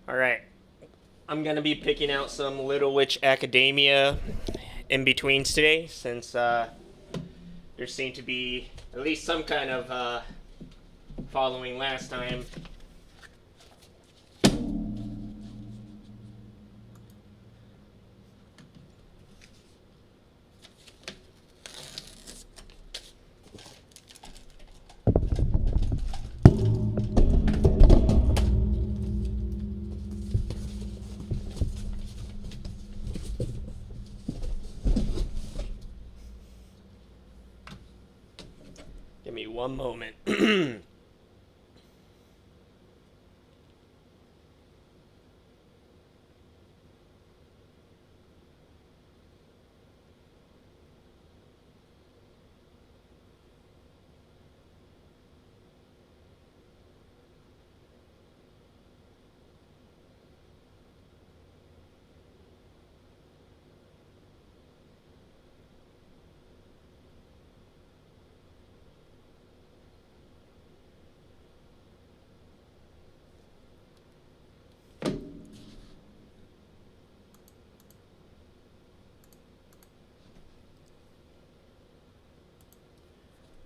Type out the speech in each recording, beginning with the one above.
Alright, I'm gonna be picking out some Little Witch Academia in betweens today, since there seemed to be at least some kind of following last time. Give me one moment.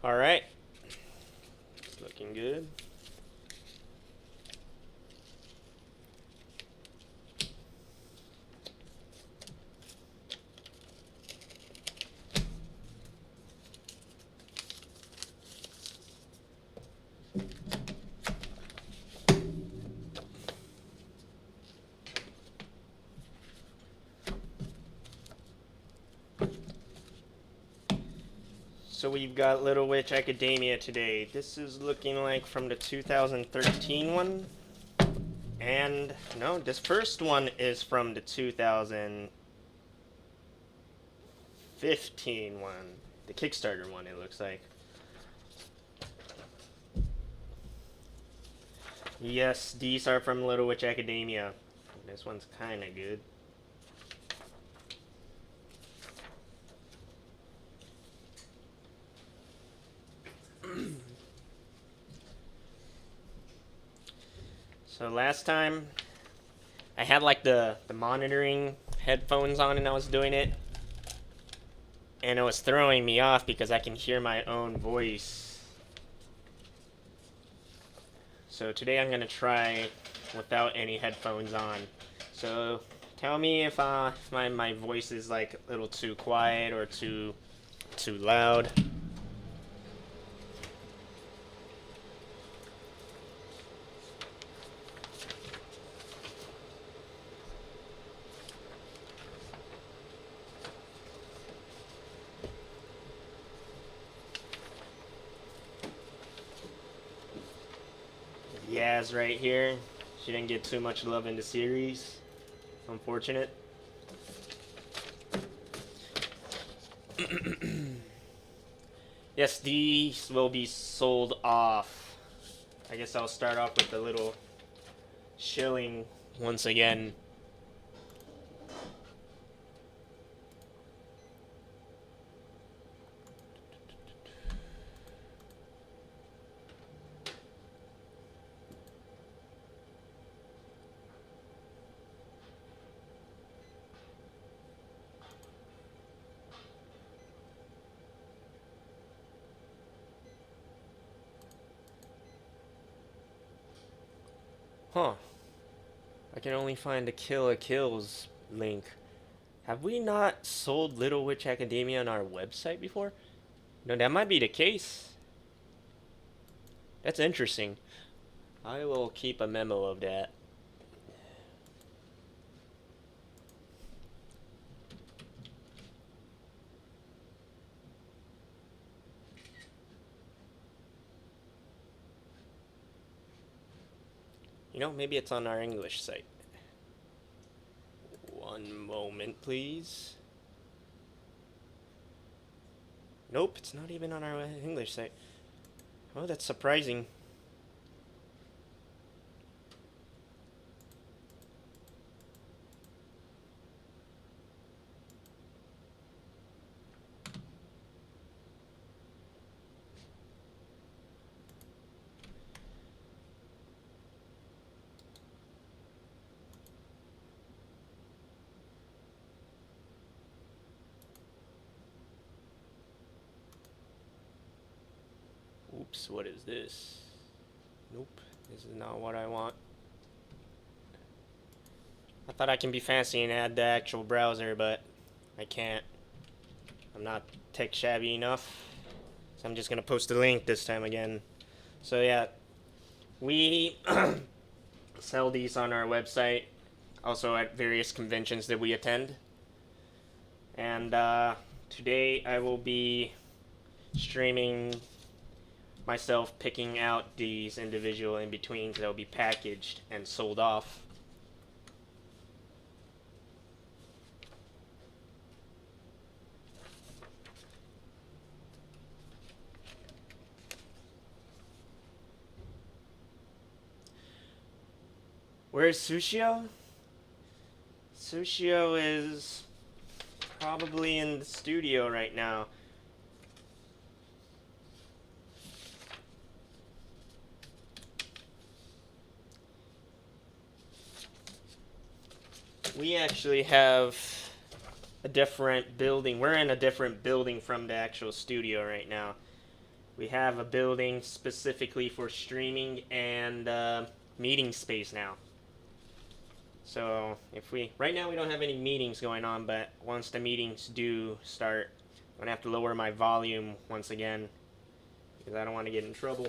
Alright, it's looking good. So we've got Little Witch Academia today. This is looking like from the 2013 one. And no, this first one is from the 2015 one. The Kickstarter one, it looks like. Yes, these are from Little Witch Academia. This one's kind of good. So last time, I had like the monitoring headphones on and I was doing it. And it was throwing me off because I can hear my own voice. So today I'm going to try without any headphones on. So tell me if my voice is like a little too quiet or too loud. Yaz right here. She didn't get too much love in the series. Unfortunate. Yes, these will be sold off. I guess I'll start off with a little shilling once again. Huh. I can only find the Kill a Kills link. Have we not sold Little Witch Academia on our website before? No, that might be the case. That's interesting. I will keep a memo of that. You know, maybe it's on our English site. One moment, please. Nope, it's not even on our English site. Oh, that's surprising. Oops, what is this? Nope, this is not what I want. I thought I can be fancy and add the actual browser, but I can't. I'm not tech shabby enough. So I'm just gonna post a link this time again. So yeah, we sell these on our website, also at various conventions that we attend. And today I will be streaming myself picking out these individual in-betweens that will be packaged and sold off. Where's Sushio? Sushio is probably in the studio right now. We actually have a different building. We're in a different building from the actual studio right now. We have a building specifically for streaming and meeting space now. So right now we don't have any meetings going on, but once the meetings do start, I'm gonna have to lower my volume once again because I don't want to get in trouble.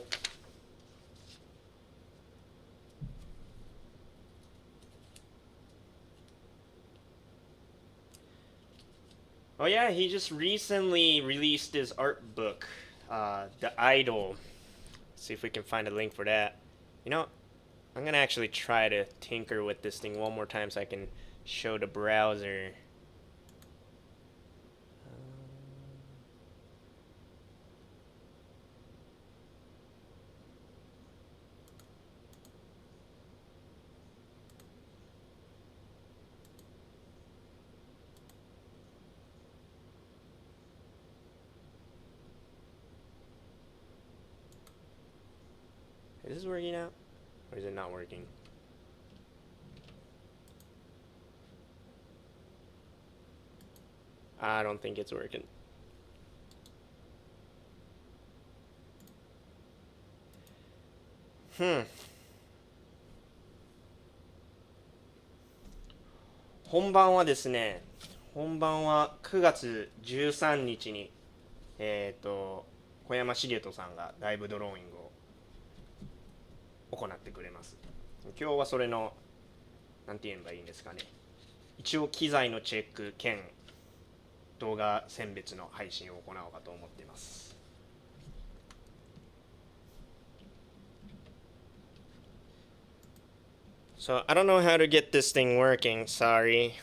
Oh yeah, he just recently released his art book, The Idol. Let's see if we can find a link for that. You know, I'm gonna actually try to tinker with this thing one more time so I can show the browser. Is this working out? Or is it not working? I don't think it's working.本番はですね、本番は9月13日に、小山茂人さんがライブドローイングを行ってくれます。今日はそれの、なんて言えばいいんですかね。一応機材のチェック兼動画選別の配信を行おうかと思っています。So I don't know how to get this thing working, sorry.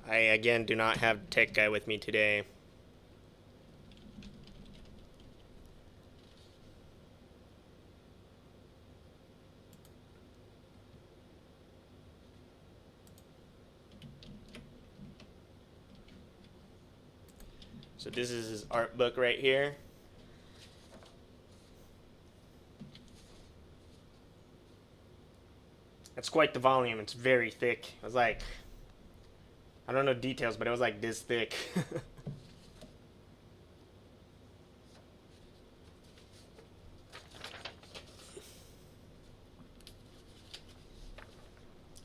I again do not have tech guy with me today. So this is his art book right here. That's quite the volume. It's very thick. It was like, I don't know details, but it was like this thick.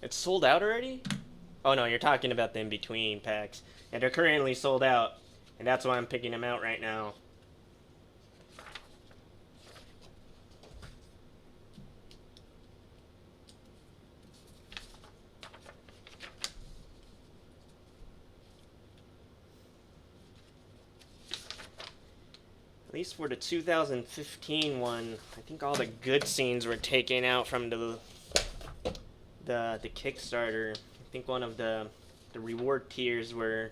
It's sold out already? Oh no, you're talking about the in-between packs. Yeah, they're currently sold out, and that's why I'm picking them out right now. At least for the 2015 one, I think all the good scenes were taken out from the Kickstarter. I think one of the reward tiers were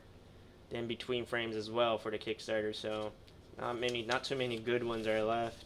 the in-between frames as well for the Kickstarter, so not too many good ones are left.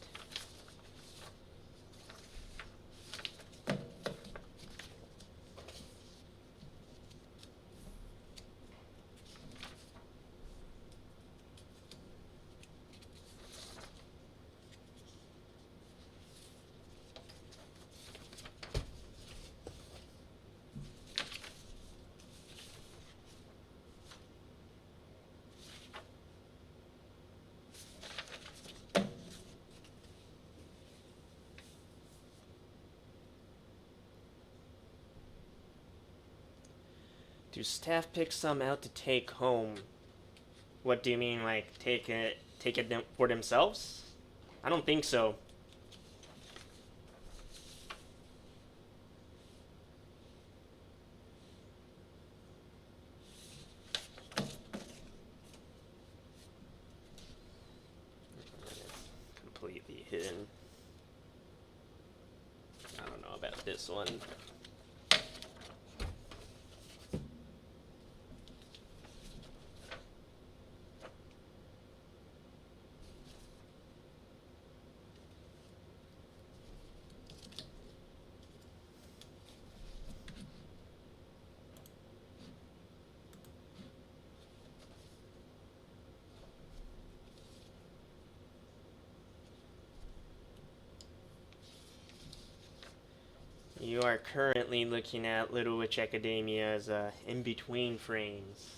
Do staff pick some out to take home? What do you mean, like take it for themselves? I don't think so. Completely hidden. I don't know about this one. You are currently looking at Little Witch Academia's in-between frames.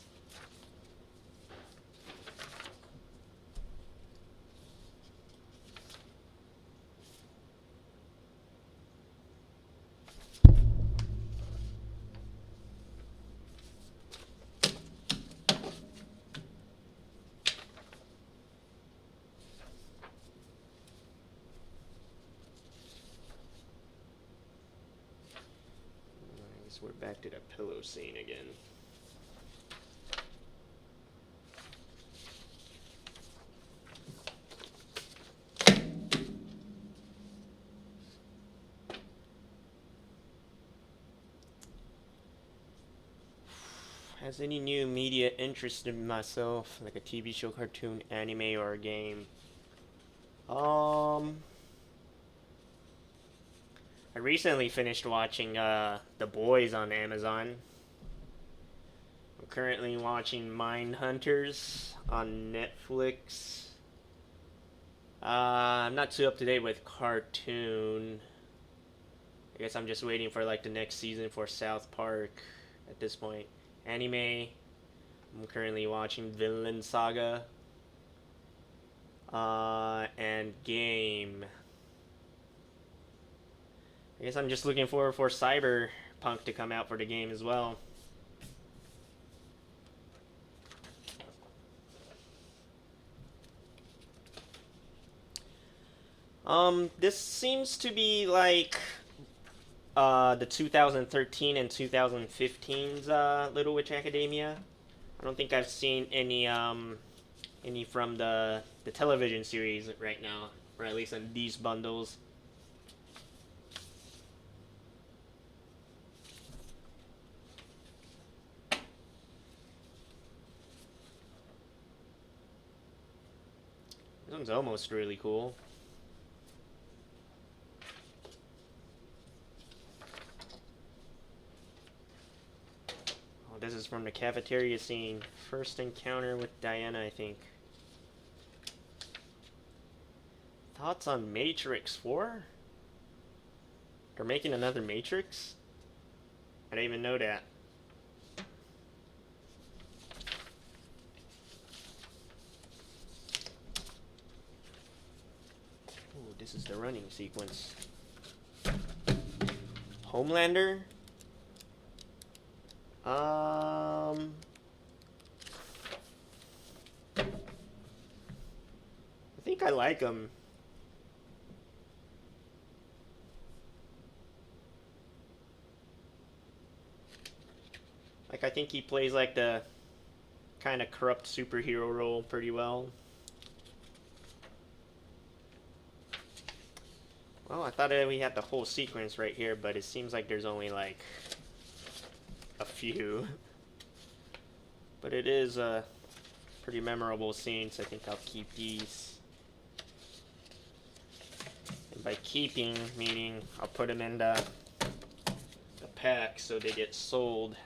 I guess we're back to the pillow scene again. Has any new media interested myself, like a TV show, cartoon, anime, or a game? I recently finished watching The Boys on Amazon. I'm currently watching Mindhunters on Netflix. I'm not too up to date with cartoon. I guess I'm just waiting for like the next season for South Park at this point. Anime, I'm currently watching Vinland Saga. And game. I guess I'm just looking forward for Cyberpunk to come out for the game as well. This seems to be like the 2013 and 2015's Little Witch Academia. I don't think I've seen any from the television series right now, or at least in these bundles. This one's almost really cool. Oh, this is from the cafeteria scene. First encounter with Diana, I think. Thoughts on Matrix 4? They're making another Matrix? I didn't even know that. Ooh, this is the running sequence. Homelander? I think I like him. Like, I think he plays like the kind of corrupt superhero role pretty well. Well, I thought we had the whole sequence right here, but it seems like there's only like a few. But it is a pretty memorable scene, so I think I'll keep these. And by keeping, meaning I'll put them in the pack so they get sold.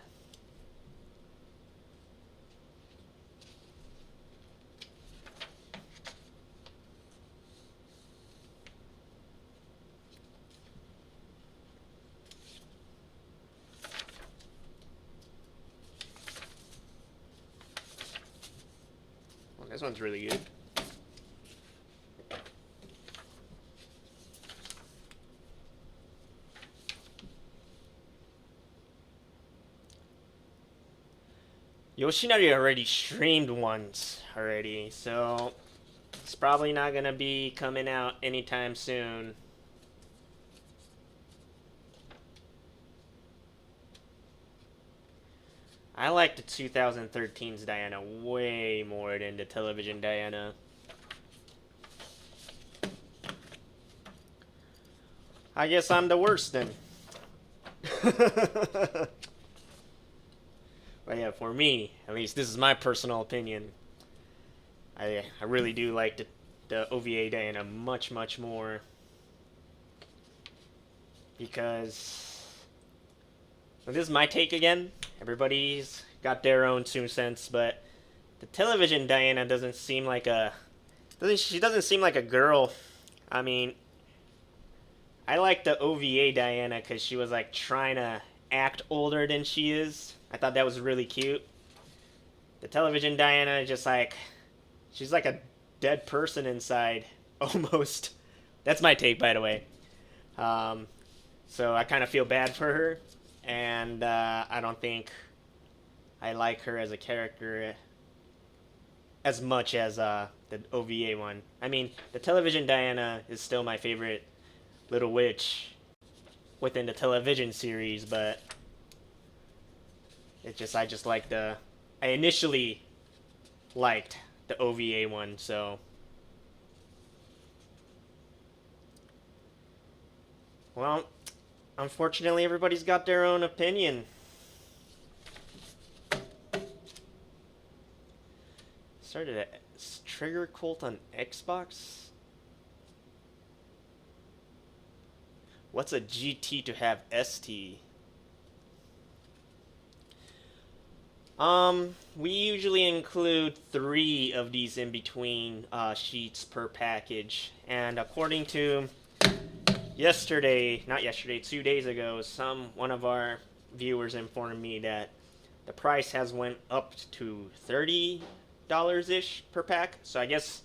Well, this one's really good. Yoshinari already streamed once already, so it's probably not gonna be coming out anytime soon. I like the 2013's Diana way more than the television Diana. I guess I'm the worst then. But yeah, for me, at least this is my personal opinion. I really do like the OVA Diana much more, because well, this is my take again. Everybody's got their own 2 cents, but the television Diana doesn't seem like a she doesn't seem like a girl. I mean, I like the OVA Diana because she was like trying to act older than she is. I thought that was really cute. The television Diana is just like, she's like a dead person inside, almost. That's my take, by the way. So I kind of feel bad for her, and I don't think I like her as a character as much as the OVA one. I mean, the television Diana is still my favorite little witch within the television series, but I just like I initially liked the OVA one, so well, unfortunately everybody's got their own opinion. Started a Trigger cult on Xbox? What's a GT to have ST? We usually include 3 of these in between sheets per package, and according to not yesterday, 2 days ago, one of our viewers informed me that the price has went up to $30-ish per pack. So I guess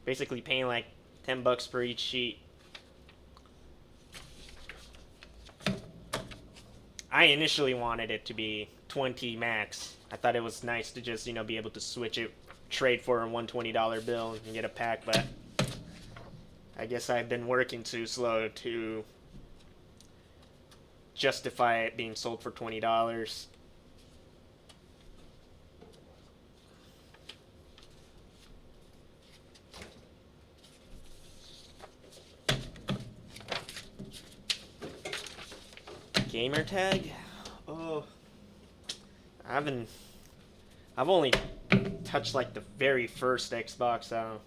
basically paying like $10 per each sheet. I initially wanted it to be 20 max. I thought it was nice to just, be able to switch it, trade for a $120 bill and get a pack, but I guess I've been working too slow to justify it being sold for $20. Gamer tag? Oh, I've only touched like the very first Xbox, so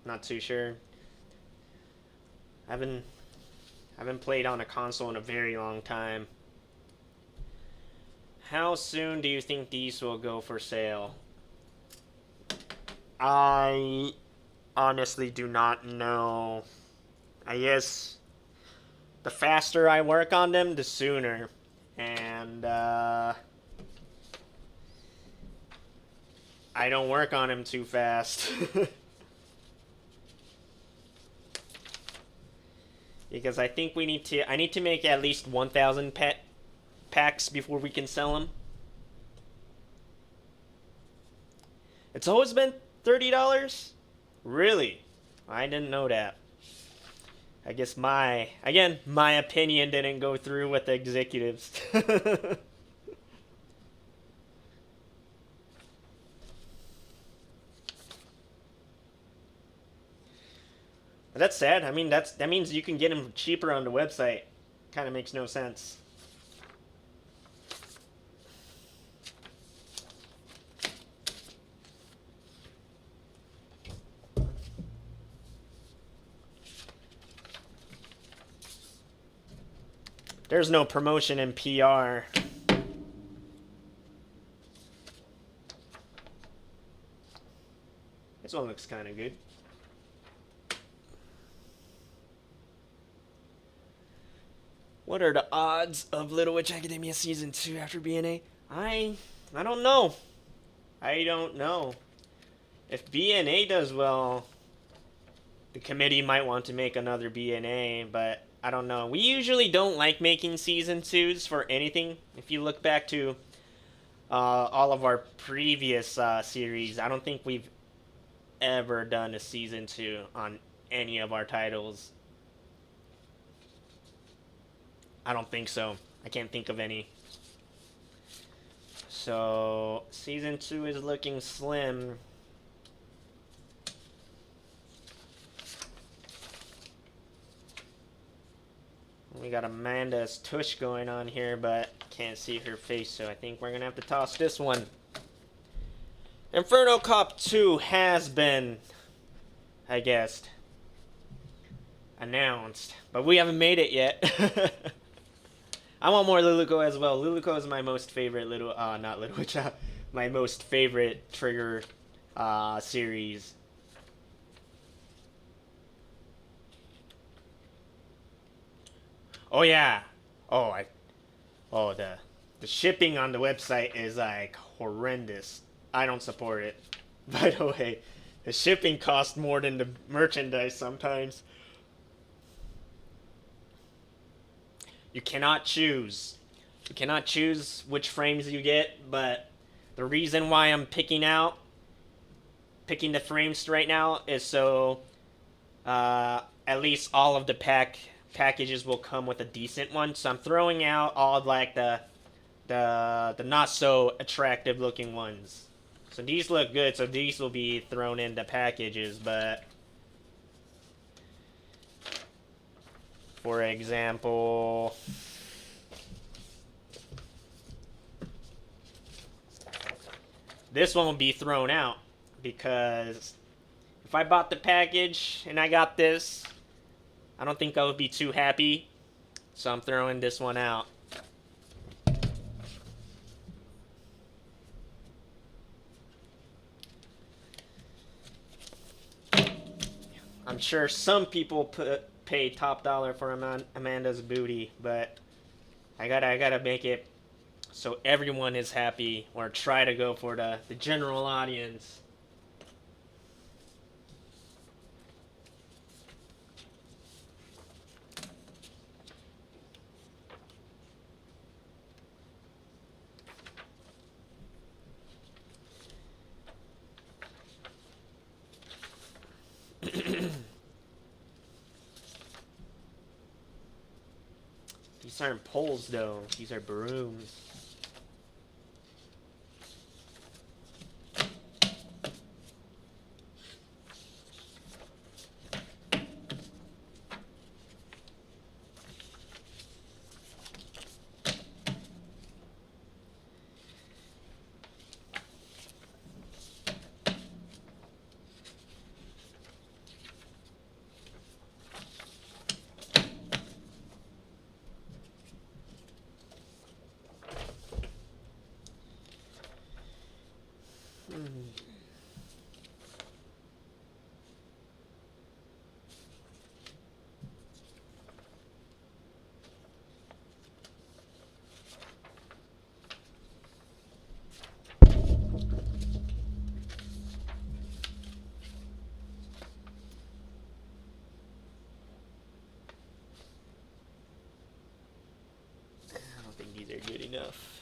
not too sure. I haven't played on a console in a very long time. How soon do you think these will go for sale? I honestly do not know. I guess the faster I work on them, the sooner. And I don't work on them too fast. Because I think I need to make at least 1,000 packs before we can sell them. It's always been $30? Really? I didn't know that. I guess my opinion didn't go through with the executives. That's sad. I mean, that means you can get them cheaper on the website. Kind of makes no sense. There's no promotion in PR. This one looks kind of good. What are the odds of Little Witch Academia Season 2 after BNA? I don't know. I don't know. If BNA does well, the committee might want to make another BNA, but I don't know. We usually don't like making Season 2s for anything. If you look back to all of our previous series, I don't think we've ever done a season 2 on any of our titles. I don't think so. I can't think of any. So, season 2 is looking slim. We got Amanda's tush going on here, but can't see her face, so I think we're gonna have to toss this one. Inferno Cop 2 has been, I guess, announced, but we haven't made it yet. I want more Luluco as well. Luluco is my most favorite not Little Witch, my most favorite Trigger series. Oh yeah. Oh the shipping on the website is like horrendous. I don't support it. By the way, the shipping costs more than the merchandise sometimes. You cannot choose. You cannot choose which frames you get, but the reason why I'm picking the frames right now is so at least all of the packages will come with a decent one. So I'm throwing out all like the not so attractive looking ones. So these look good, so these will be thrown into packages, but for example, this one will be thrown out because if I bought the package and I got this, I don't think I would be too happy. So I'm throwing this one out. I'm sure some people pay top dollar for Amanda's booty, but I gotta make it so everyone is happy, or try to go for the general audience. These aren't poles though, these are brooms. I don't think these are good enough.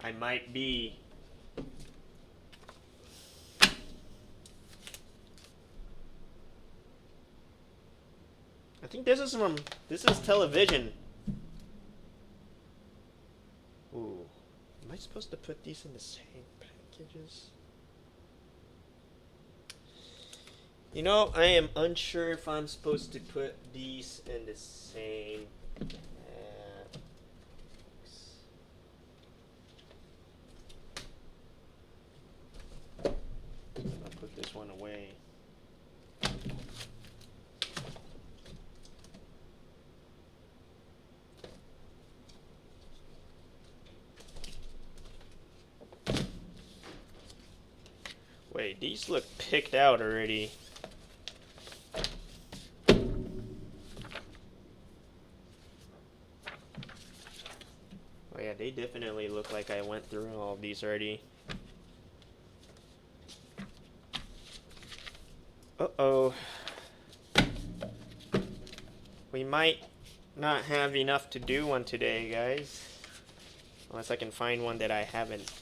I might be. I think this is television. Ooh. Am I supposed to put these in the same packages? You know, I am unsure if I'm supposed to put these in the same. I'll put this one away. Wait, these look picked out already. Oh yeah, they definitely look like I went through all of these already. Uh-oh. We might not have enough to do one today, guys. Unless I can find one that I haven't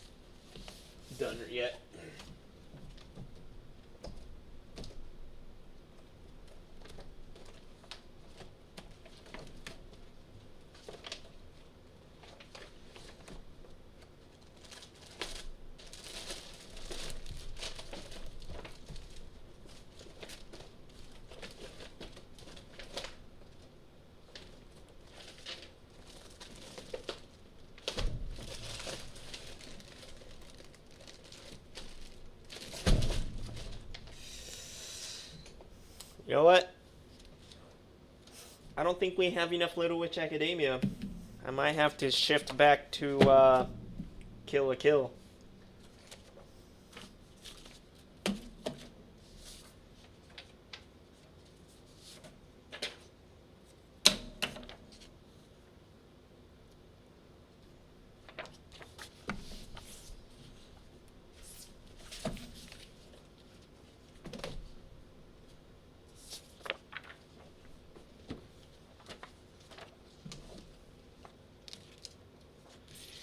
done yet. You know what? I don't think we have enough Little Witch Academia. I might have to shift back to Kill la Kill.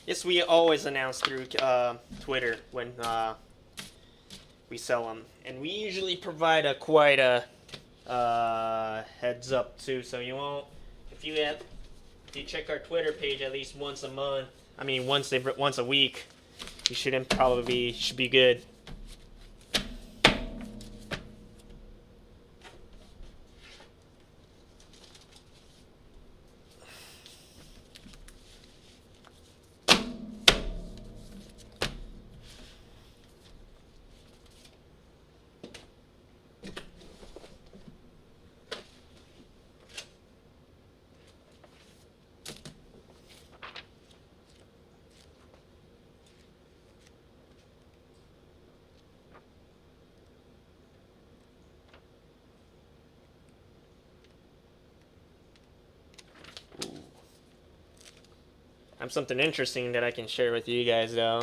Yes, we always announce through Twitter when we sell them, and we usually provide quite a heads up too. So you won't, if you check our Twitter page at least once a month. I mean once a week. You should be good. I have something interesting that I can share with you guys though.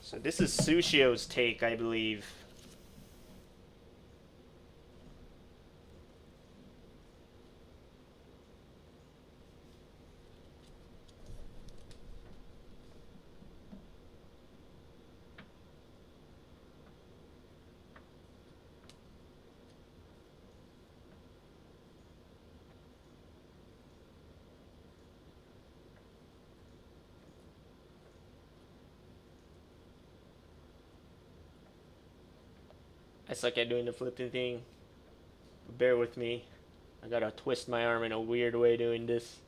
So this is Sushio's take, I believe. I suck at doing the flipping thing. Bear with me. I gotta twist my arm in a weird way doing this.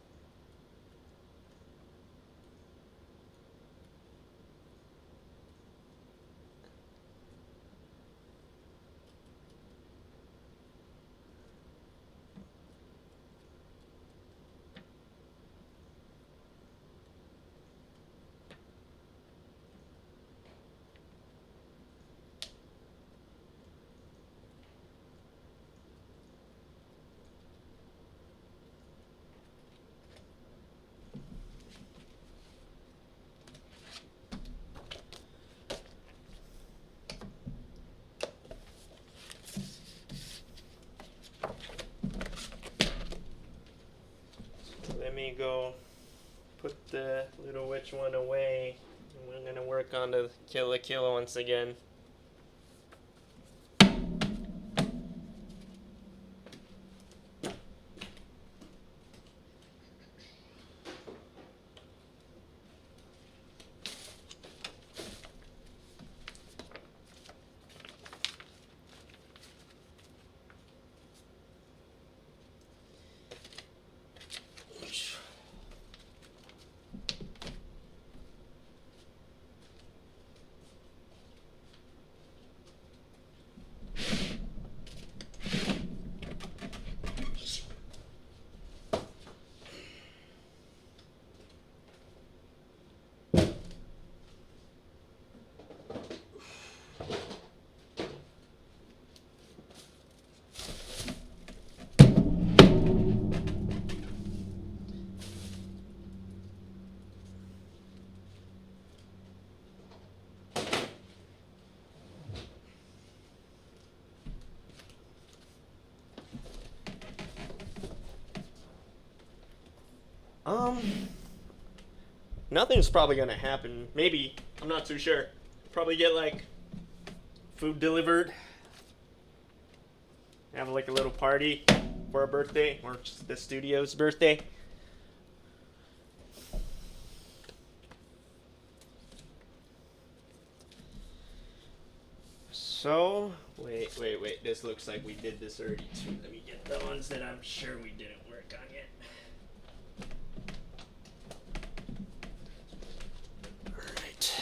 Let me go put the Little Witch one away. And we're gonna work on the Kill la Kill once again. Um, Nothing's probably gonna happen. Maybe, I'm not too sure. Probably get like food delivered. Have like a little party for a birthday or just the studio's birthday. So, wait. This looks like we did this already too. Let me get the ones that I'm sure we didn't work on yet. Alright.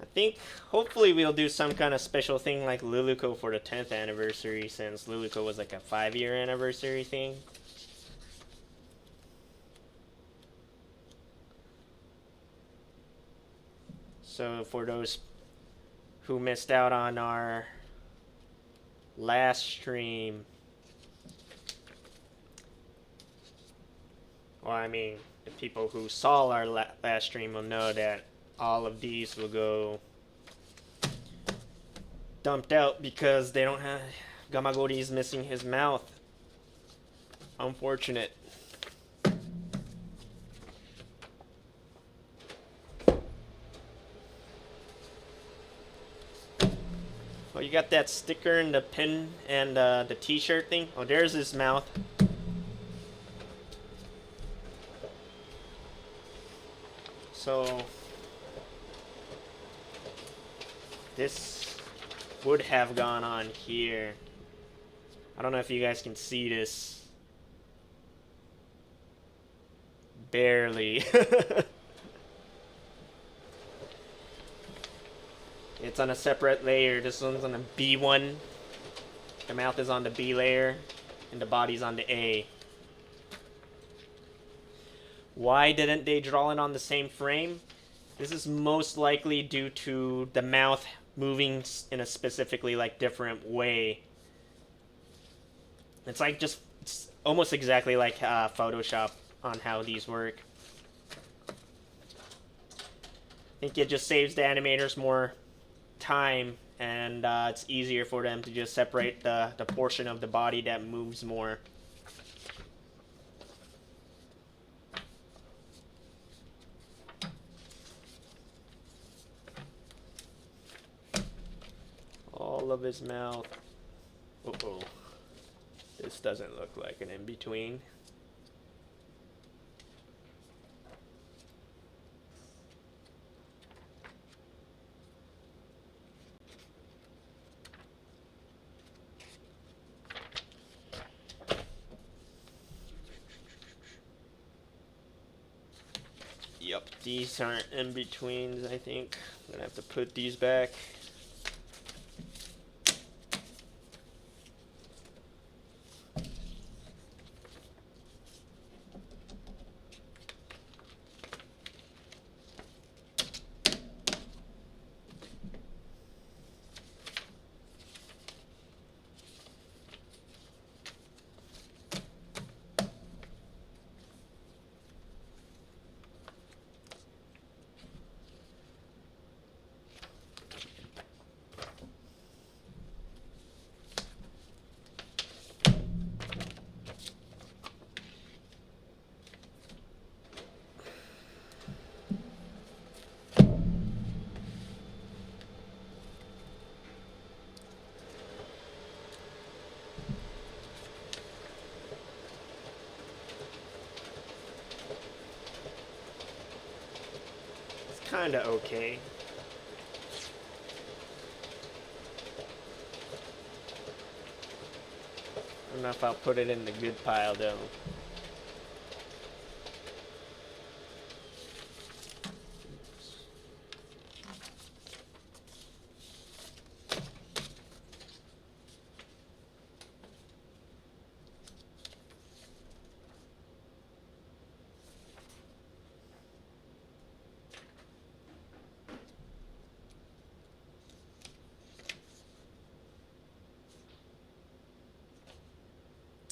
I think hopefully we'll do some kind of special thing like Luluco for the 10th anniversary, since Luluco was like a 5-year anniversary thing. So for those who missed out on our last stream, well, I mean, the people who saw our last stream will know that all of these will go dumped out because they don't have... Gamagori's missing his mouth. Unfortunate. Oh, you got that sticker and the pin and the t-shirt thing? Oh, there's his mouth. So this would have gone on here. I don't know if you guys can see this. Barely. It's on a separate layer. This one's on the B1. The mouth is on the B layer, and the body's on the A. Why didn't they draw it on the same frame? This is most likely due to the mouth moving in a specifically like different way. It's like it's almost exactly like Photoshop on how these work. I think it just saves the animators more time, and it's easier for them to just separate the portion of the body that moves more. All of his mouth. Uh-oh. This doesn't look like an in-between. Yep, these aren't in-betweens, I think. I'm gonna have to put these back. Kinda okay. I don't know if I'll put it in the good pile though.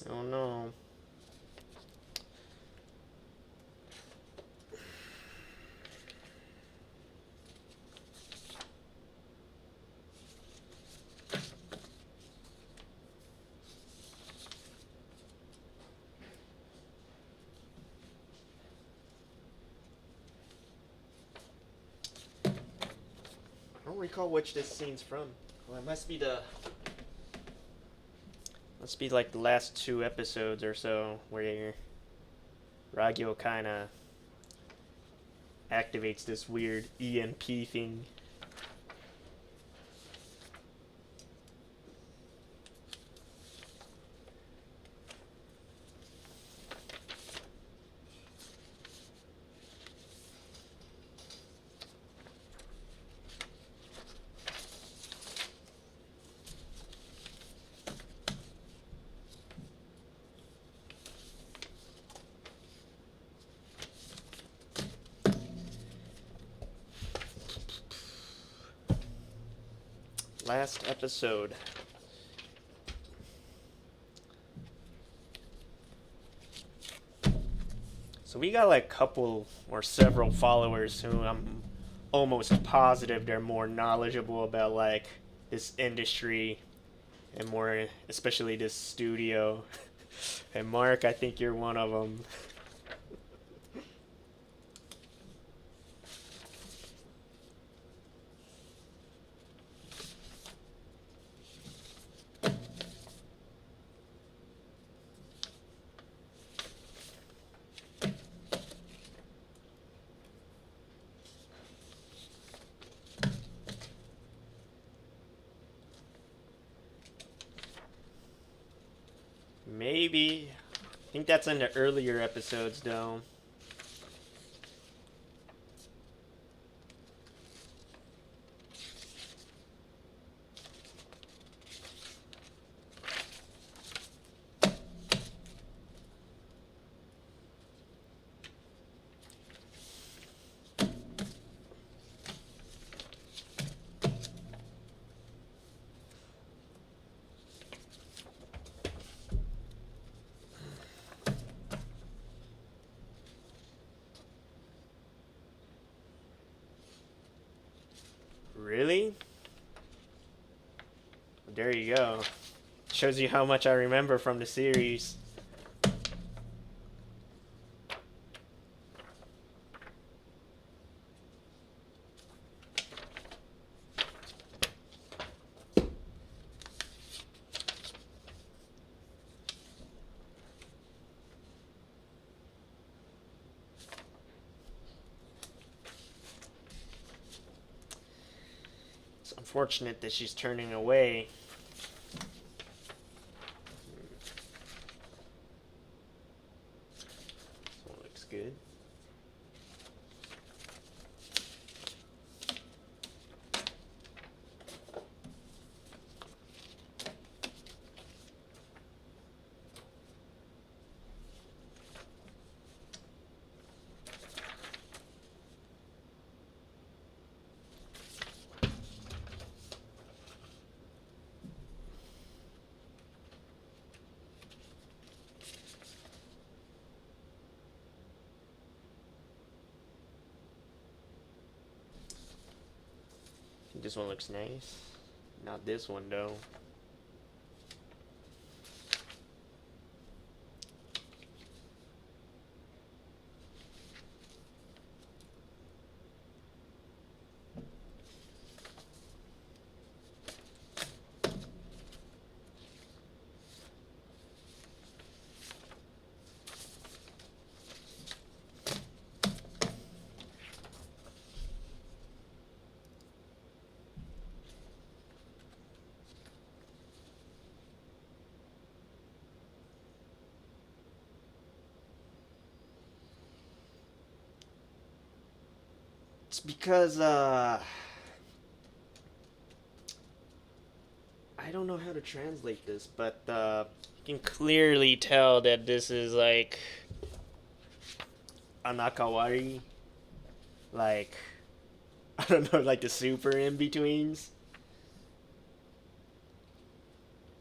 Oh no. I don't recall which this scene's from. Well, it must be like the last 2 episodes or so where Ragyo kind of activates this weird EMP thing. Last episode. So we got like a couple or several followers who I'm almost positive they're more knowledgeable about like this industry and more especially this studio. And Mark, I think you're one of them. Maybe. I think that's in the earlier episodes, though. Really? There you go. Shows you how much I remember from the series. It's unfortunate that she's turning away. This one looks good. This one looks nice. Not this one, though. It's because, I don't know how to translate this, but, you can clearly tell that this is, like, Anakawari. Like, I don't know, like the super in-betweens.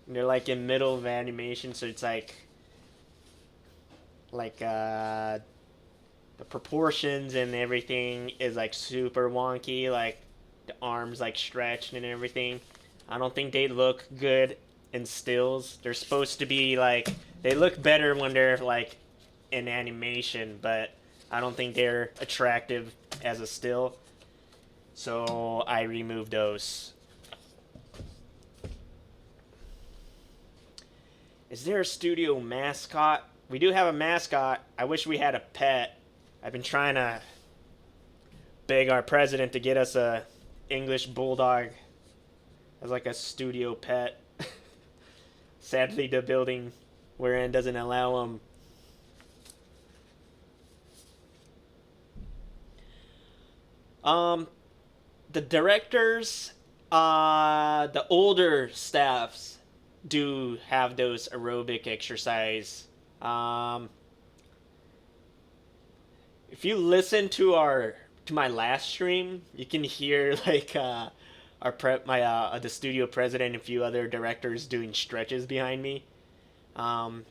They're, like, in middle of animation, so it's, like, like the proportions and everything is like super wonky, like the arms like stretched and everything. I don't think they look good in stills. They're supposed to be like, they look better when they're like in animation, but I don't think they're attractive as a still. So I removed those. Is there a studio mascot? We do have a mascot. I wish we had a pet. I've been trying to beg our president to get us a English bulldog as like a studio pet. Sadly, the building we're in doesn't allow them. The directors, the older staffs do have those aerobic exercise. If you listen to my last stream, you can hear like the studio president and a few other directors doing stretches behind me.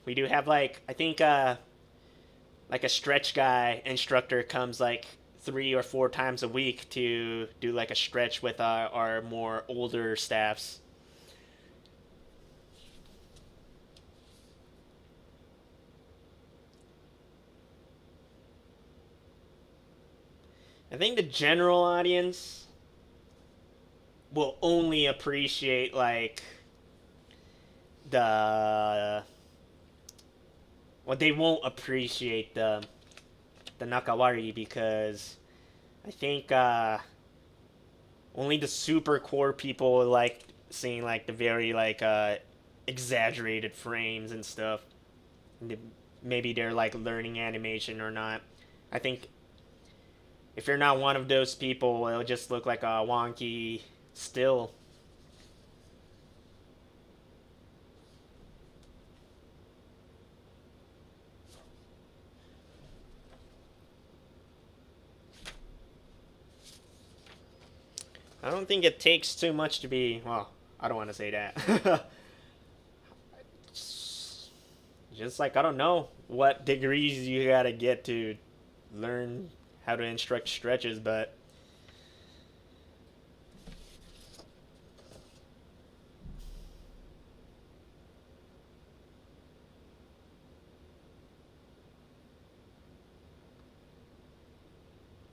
We do have like I think like a stretch guy instructor comes like 3 or 4 times a week to do like a stretch with our more older staffs. I think the general audience will only appreciate like the they won't appreciate the Nakawari because I think only the super core people like seeing like the very like exaggerated frames and stuff. Maybe they're like learning animation or not. I think if you're not one of those people, it'll just look like a wonky still. I don't think it takes too much to be, well, I don't want to say that. Just like, I don't know what degrees you gotta get to learn how to instruct stretches, but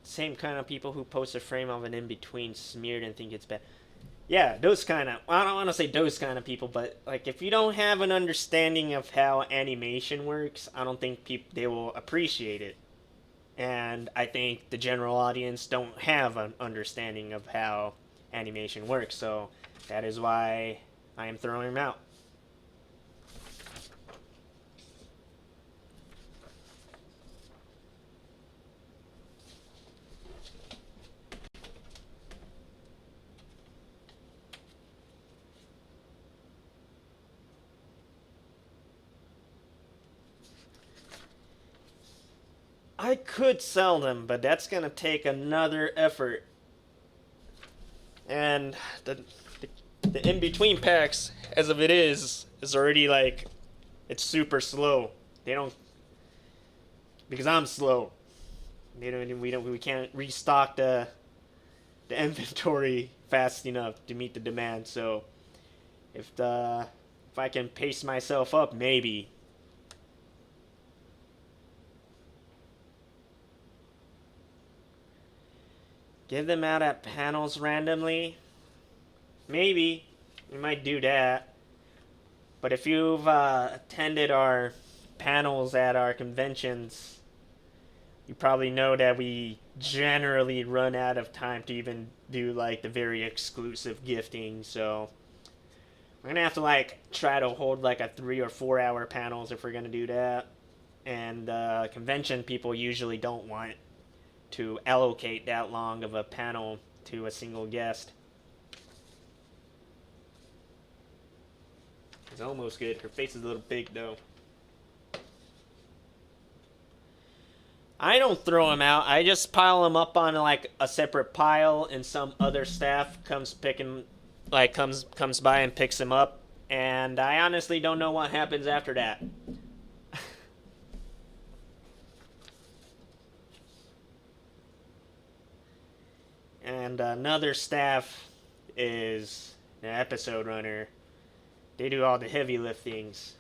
same kind of people who post a frame of an in between smeared and think it's bad. Yeah, those kind of, I don't want to say those kind of people, but like if you don't have an understanding of how animation works, I don't think they will appreciate it. And I think the general audience don't have an understanding of how animation works, so that is why I am throwing them out. I could sell them, but that's gonna take another effort. And the in between packs, as of it is already like it's super slow. They don't because I'm slow. We can't restock the inventory fast enough to meet the demand. So if I can pace myself up, maybe. Give them out at panels randomly? Maybe. We might do that. But if you've attended our panels at our conventions, you probably know that we generally run out of time to even do like the very exclusive gifting. So we're gonna have to like try to hold like a 3 or 4 hour panels if we're gonna do that. And convention people usually don't want to allocate that long of a panel to a single guest. It's almost good. Her face is a little big though. I don't throw them out. I just pile them up on like a separate pile, and some other staff comes comes by and picks them up. And I honestly don't know what happens after that. and another staff is an episode runner. They do all the heavy liftings.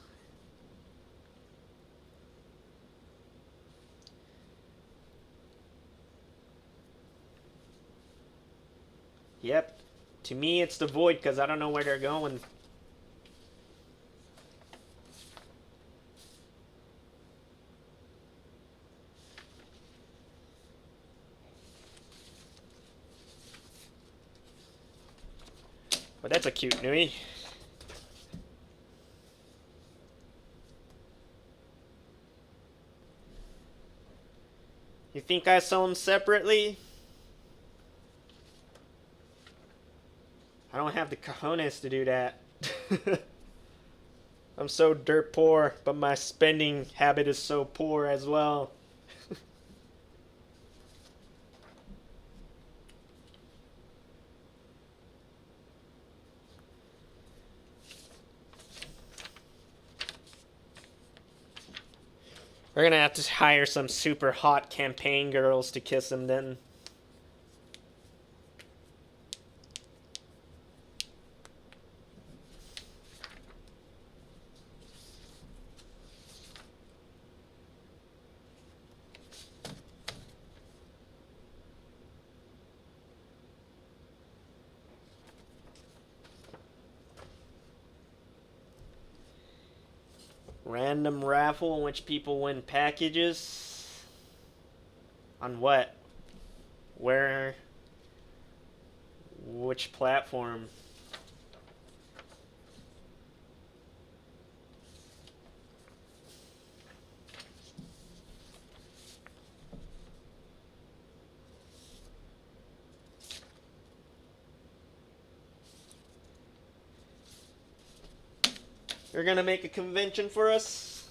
Yep. To me, it's the void because I don't know where they're going. But that's a cute Nui. You think I sell them separately? I don't have the cojones to do that. I'm so dirt poor, but my spending habit is so poor as well. We're gonna have to hire some super hot campaign girls to kiss him then. Random raffle in which people win packages. On what? Where? Which platform? You're gonna make a convention for us?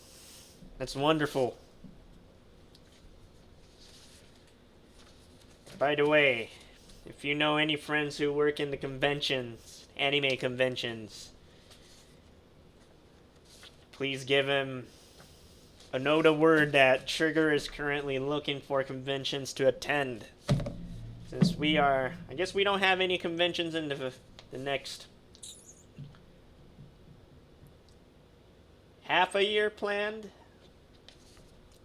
That's wonderful. By the way, if you know any friends who work in the conventions, anime conventions, please give him a note of word that Trigger is currently looking for conventions to attend. Since we are, I guess we don't have any conventions in the next half a year planned.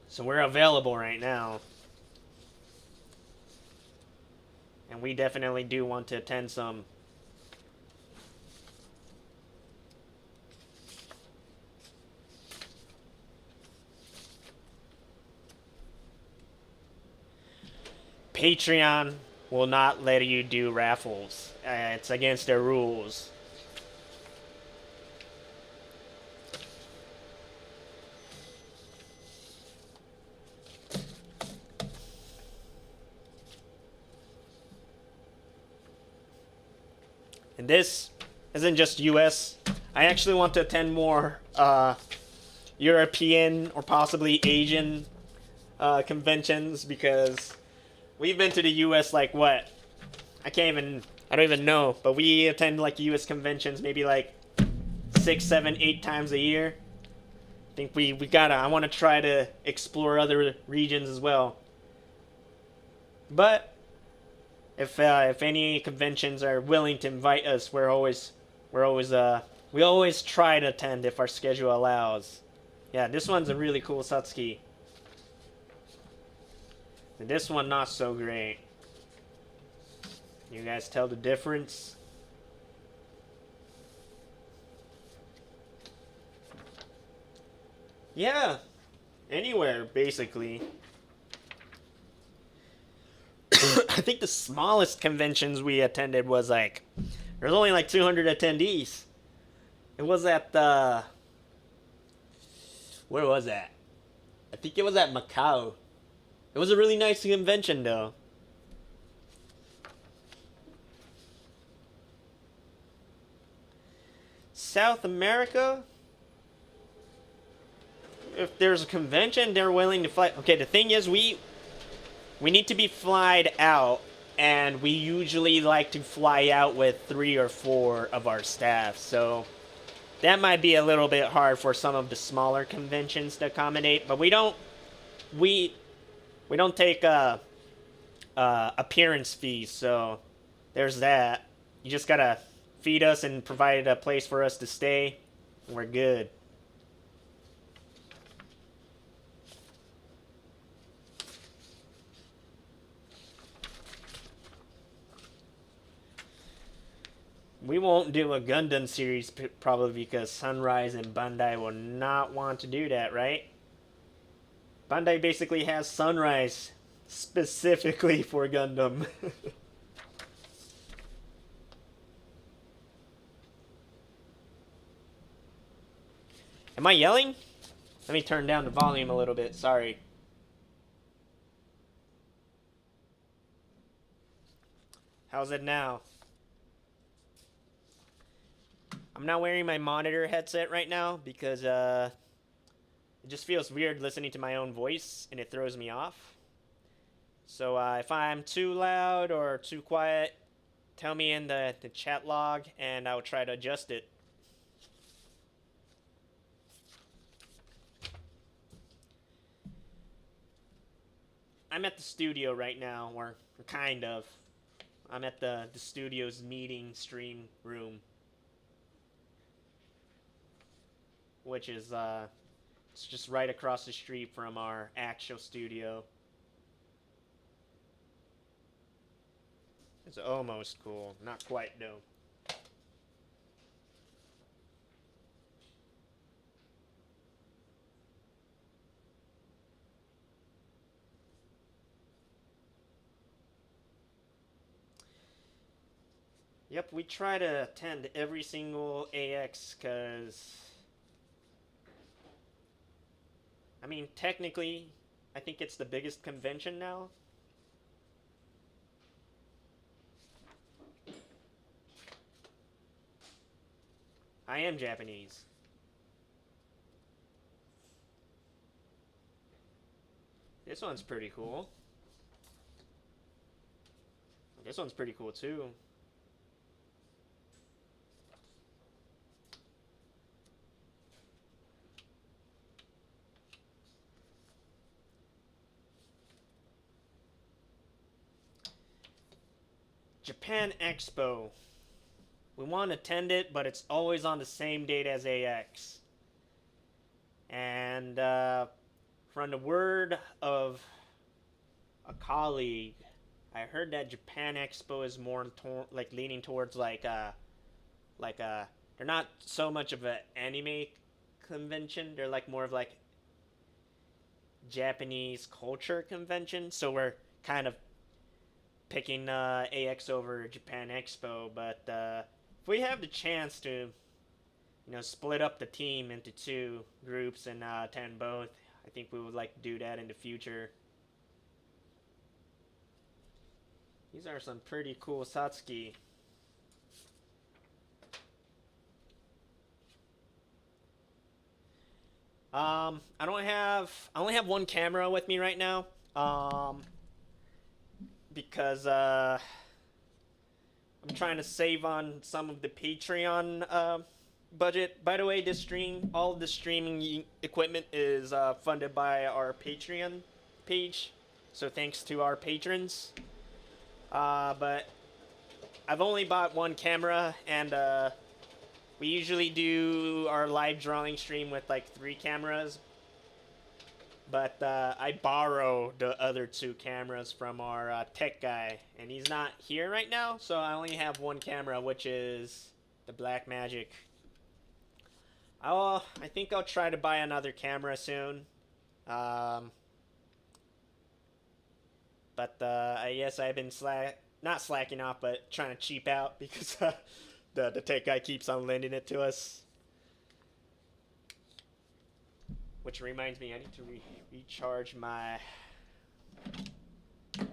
So we're available right now. And we definitely do want to attend some. Patreon will not let you do raffles. It's against their rules. And this isn't just US. I actually want to attend more European or possibly Asian conventions because we've been to the US like what? I don't even know. But we attend like US conventions maybe like 6, 7, 8 times a year. I think I want to try to explore other regions as well. But if any conventions are willing to invite us, we always try to attend if our schedule allows. Yeah, this one's a really cool Satsuki. And this one not so great. You guys tell the difference? Yeah, anywhere basically. I think the smallest conventions we attended was like, there's only like 200 attendees. It was at where was that? I think it was at Macau. It was a really nice convention though. South America? If there's a convention, they're willing to fly. Okay, the thing is, we need to be flied out, and we usually like to fly out with 3 or 4 of our staff, so that might be a little bit hard for some of the smaller conventions to accommodate, but we don't take a appearance fees. So there's that. You just gotta feed us and provide a place for us to stay. And we're good. We won't do a Gundam series probably because Sunrise and Bandai will not want to do that, right? Bandai basically has Sunrise specifically for Gundam. Am I yelling? Let me turn down the volume a little bit. Sorry. How's it now? I'm not wearing my monitor headset right now because it just feels weird listening to my own voice and it throws me off. So if I'm too loud or too quiet, tell me in the chat log and I'll try to adjust it. I'm at the studio right now, or kind of. I'm at the studio's meeting stream room, which is it's just right across the street from our actual studio. It's almost cool, not quite though. Yep, we try to attend every single AX because, I mean, technically, I think it's the biggest convention now. I am Japanese. This one's pretty cool. This one's pretty cool too. Japan Expo. We want to attend it, but it's always on the same date as AX. And from the word of a colleague, I heard that Japan Expo is more like leaning towards they're not so much of an anime convention. They're like more of like Japanese culture convention. So we're kind of picking AX over Japan Expo, but if we have the chance to, split up the team into two groups and attend both, I think we would like to do that in the future. These are some pretty cool Satsuki. I only have one camera with me right now. Because I'm trying to save on some of the Patreon budget. By the way, all of the streaming equipment is funded by our Patreon page. So thanks to our patrons. But I've only bought one camera, and we usually do our live drawing stream with like 3 cameras. But I borrow the other 2 cameras from our tech guy, and he's not here right now, so I only have one camera, which is the Black Magic. I think I'll try to buy another camera soon. But I guess I've been not slacking off, but trying to cheap out because the tech guy keeps on lending it to us. Which reminds me, I need to recharge my. I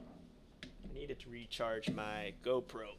needed to recharge my GoPro.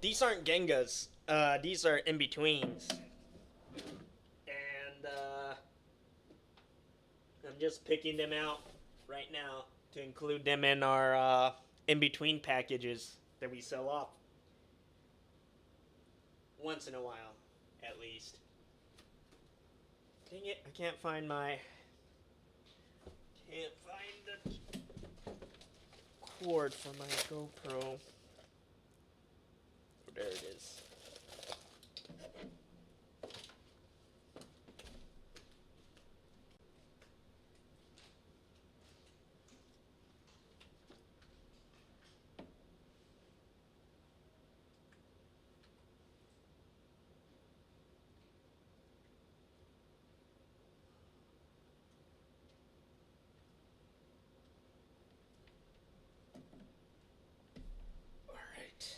These aren't Gengas. These are in-betweens. And I'm just picking them out right now to include them in our in-between packages that we sell off once in a while, at least. Dang it, I can't find the cord for my GoPro. Oh, there it is. All right.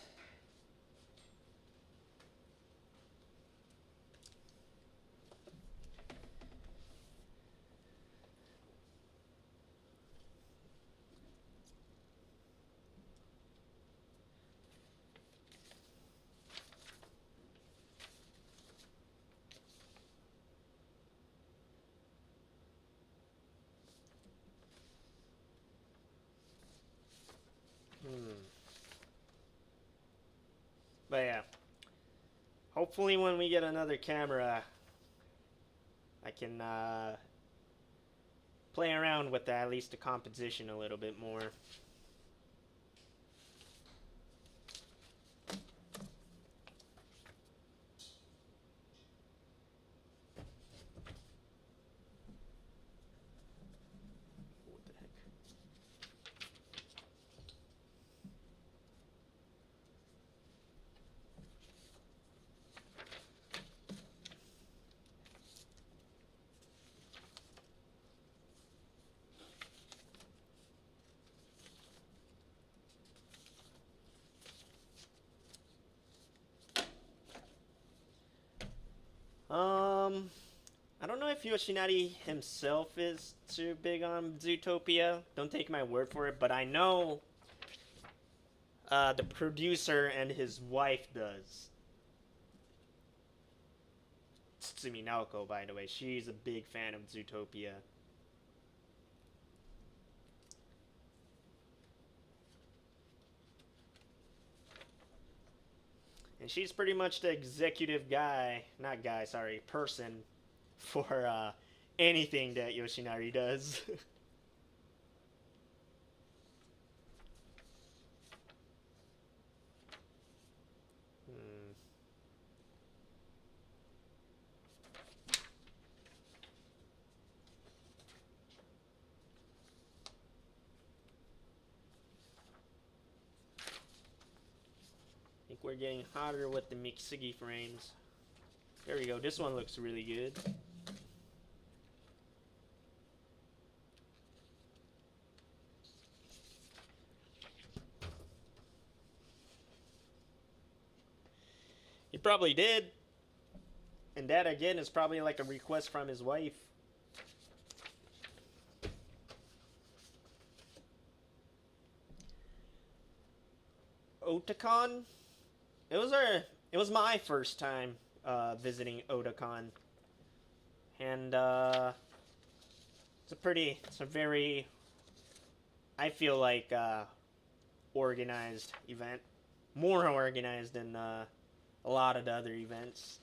But yeah, hopefully when we get another camera, I can play around with at least the composition a little bit more. What the heck? I don't know if Yoshinari himself is too big on Zootopia. Don't take my word for it, but I know the producer and his wife does. Tsutsumi Naoko, by the way, she's a big fan of Zootopia. And she's pretty much the executive person for anything that Yoshinari does. Hmm. I think we're getting hotter with the Miksugi frames. There we go. This one looks really good. He probably did. And that, again, is probably like a request from his wife. Otakon? It was my first time visiting Otakon. And it's a very, I feel like, organized event. More organized than a lot of the other events.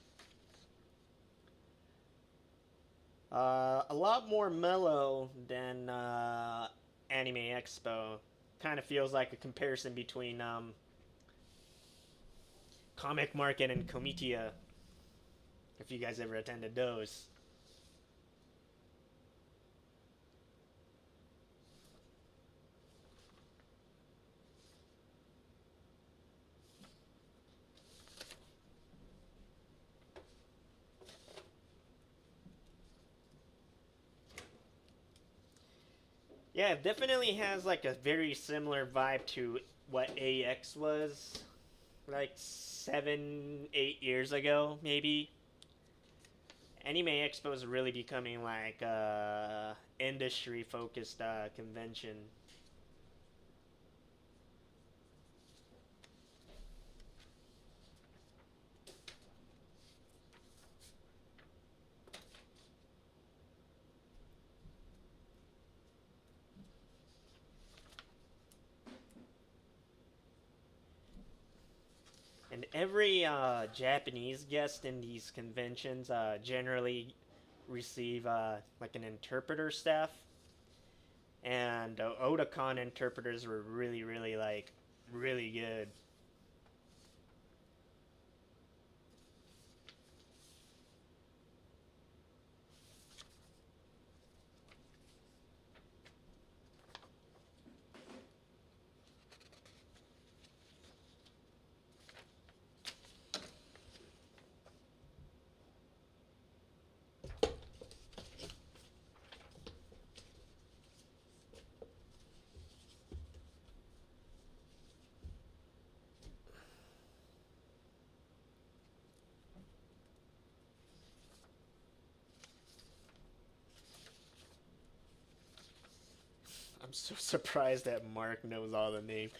A lot more mellow than Anime Expo. Kind of feels like a comparison between Comic Market and Comitia. If you guys ever attended those. Yeah, it definitely has like a very similar vibe to what AX was like 7, 8 years ago, maybe. Anime Expo is really becoming like a industry focused convention. every Japanese guest in these conventions generally receive like an interpreter staff, and Otakon interpreters were really like really good. I'm so surprised that Mark knows all the names.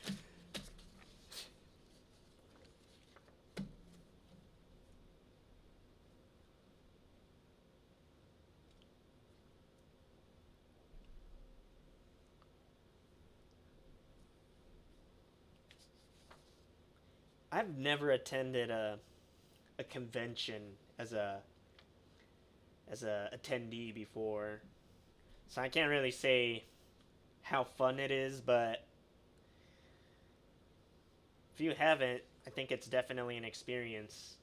I've never attended a convention as a attendee before, so I can't really say how fun it is. But if you haven't, I think it's definitely an experience.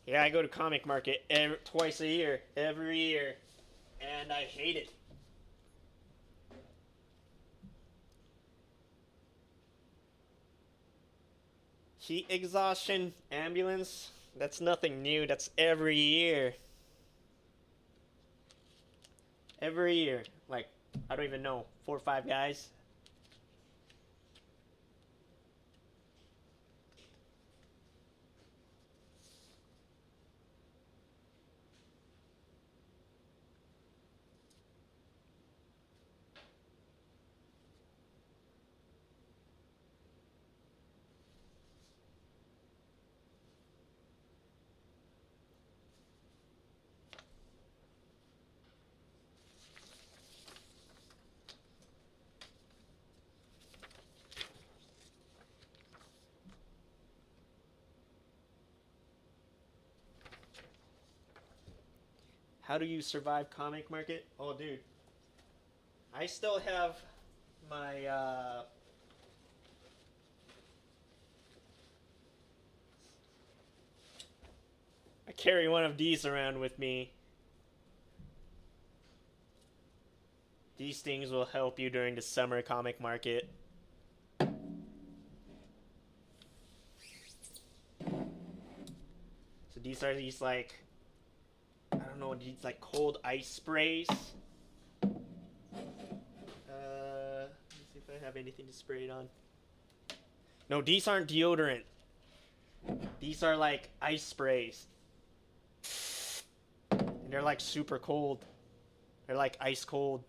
Yeah, I go to comic market twice a year, every year, and I hate it. Heat exhaustion, ambulance, that's nothing new. That's every year. Every year. Like, I don't even know, 4 or 5 guys. How do you survive comic market? Oh, dude. I still have my, I carry one of these around with me. These things will help you during the summer comic market. So these are these like, I don't know, these like cold ice sprays. Let me see if I have anything to spray it on. No, these aren't deodorant. These are like ice sprays. And they're like super cold. They're like ice cold.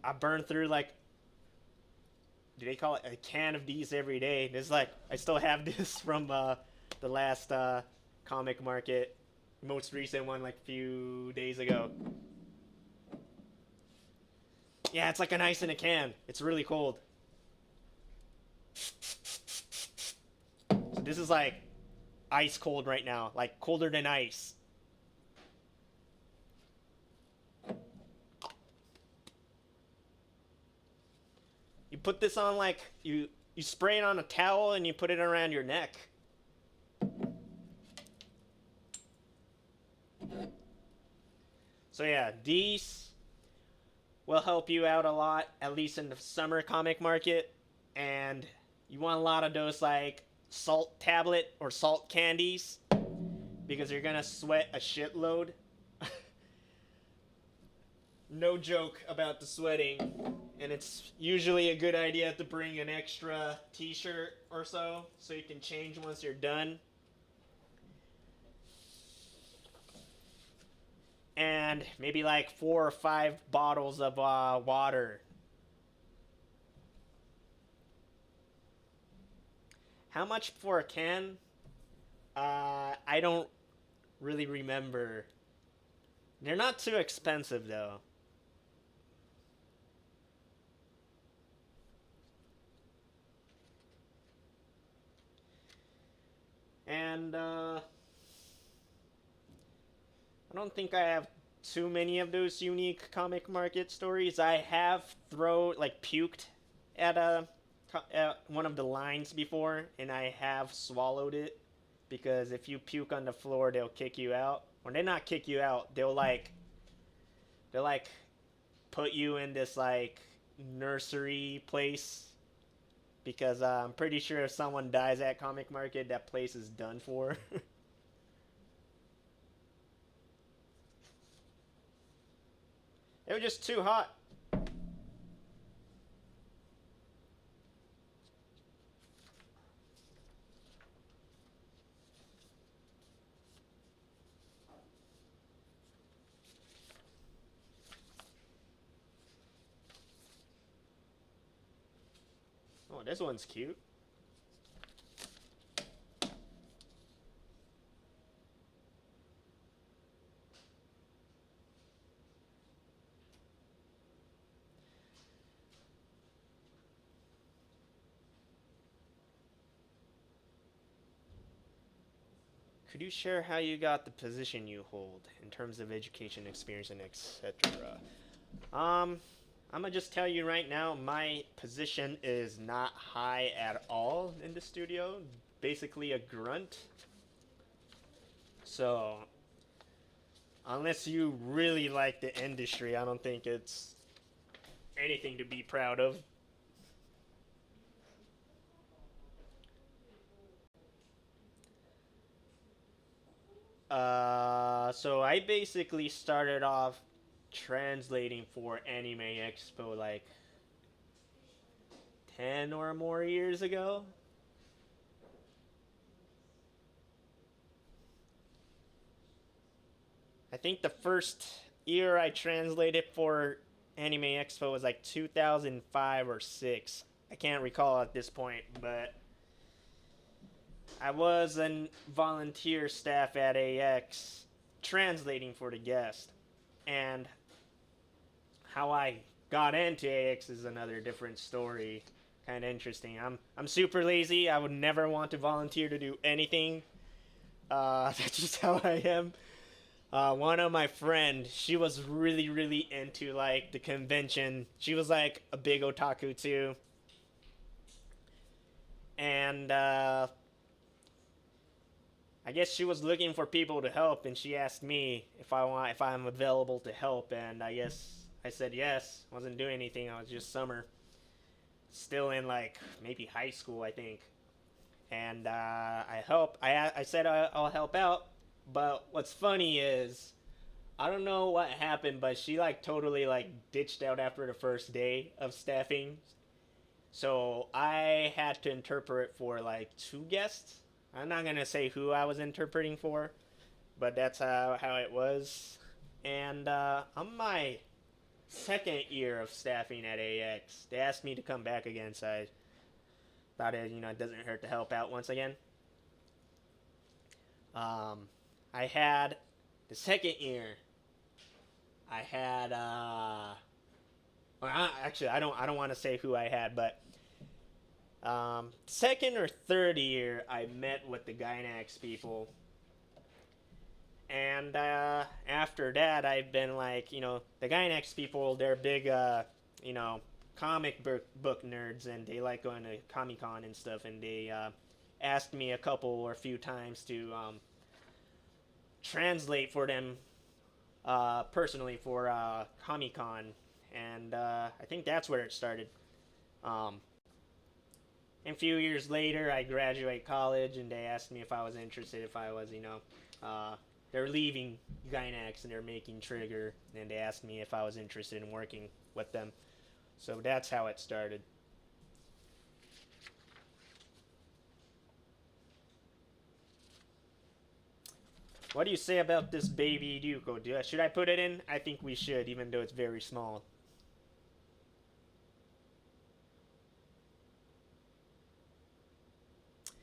I burn through like, do they call it a can of these every day? And it's like, I still have this from the last comic market, most recent one like a few days ago. Yeah, it's like an ice in a can. It's really cold. So this is like ice cold right now, like colder than ice. You put this on like you spray it on a towel and you put it around your neck. So yeah, these will help you out a lot, at least in the summer comic market. And you want a lot of those like salt tablet or salt candies because you're gonna sweat a shitload. no joke about the sweating, and it's usually a good idea to bring an extra t-shirt or so you can change once you're done. And maybe like 4 or 5 bottles of water. How much for a can? I don't really remember. They're not too expensive though. And I don't think I have too many of those unique comic market stories. I have puked at at one of the lines before, and I have swallowed it because if you puke on the floor, they'll kick you out. Or they not kick you out. They'll put you in this like nursery place because I'm pretty sure if someone dies at comic market, that place is done for. It was just too hot. Oh, this one's cute. Could you share how you got the position you hold in terms of education, experience, and etc.? Um, I'm gonna just tell you right now, my position is not high at all in the studio. Basically a grunt. So, unless you really like the industry, I don't think it's anything to be proud of. So I basically started off translating for Anime Expo like 10 or more years ago. I think the first year I translated for Anime Expo was like 2005 or 6. I can't recall at this point, but I was a volunteer staff at AX translating for the guest. And how I got into AX is another different story. Kind of interesting. I'm super lazy. I would never want to volunteer to do anything. That's just how I am. One of my friend, she was really into like the convention. She was like a big otaku too, and I guess she was looking for people to help, and she asked me if I'm available to help, and I guess I said yes. Wasn't doing anything. I was just summer, still in like maybe high school, I think, and I help. I said I'll help out, but what's funny is I don't know what happened, but she like totally like ditched out after the first day of staffing. So I had to interpret for like 2 guests. I'm not gonna say who I was interpreting for, but that's how it was. And on my second year of staffing at AX, they asked me to come back again, so I thought it doesn't hurt to help out once again. Um, I had the second year. I had well, actually I don't want to say who I had, but second or third year I met with the Gynax people, and after that I've been like the Gynax people, they're big you know comic book nerds, and they like going to Comic Con and stuff, and they asked me a couple or a few times to translate for them personally for Comic Con, and I think that's where it started. Um, and a few years later, I graduate college, and they asked me if I was interested, if I was, they're leaving Gynax and they're making Trigger, and they asked me if I was interested in working with them. So that's how it started. What do you say about this baby Duco? Should I put it in? I think we should, even though it's very small.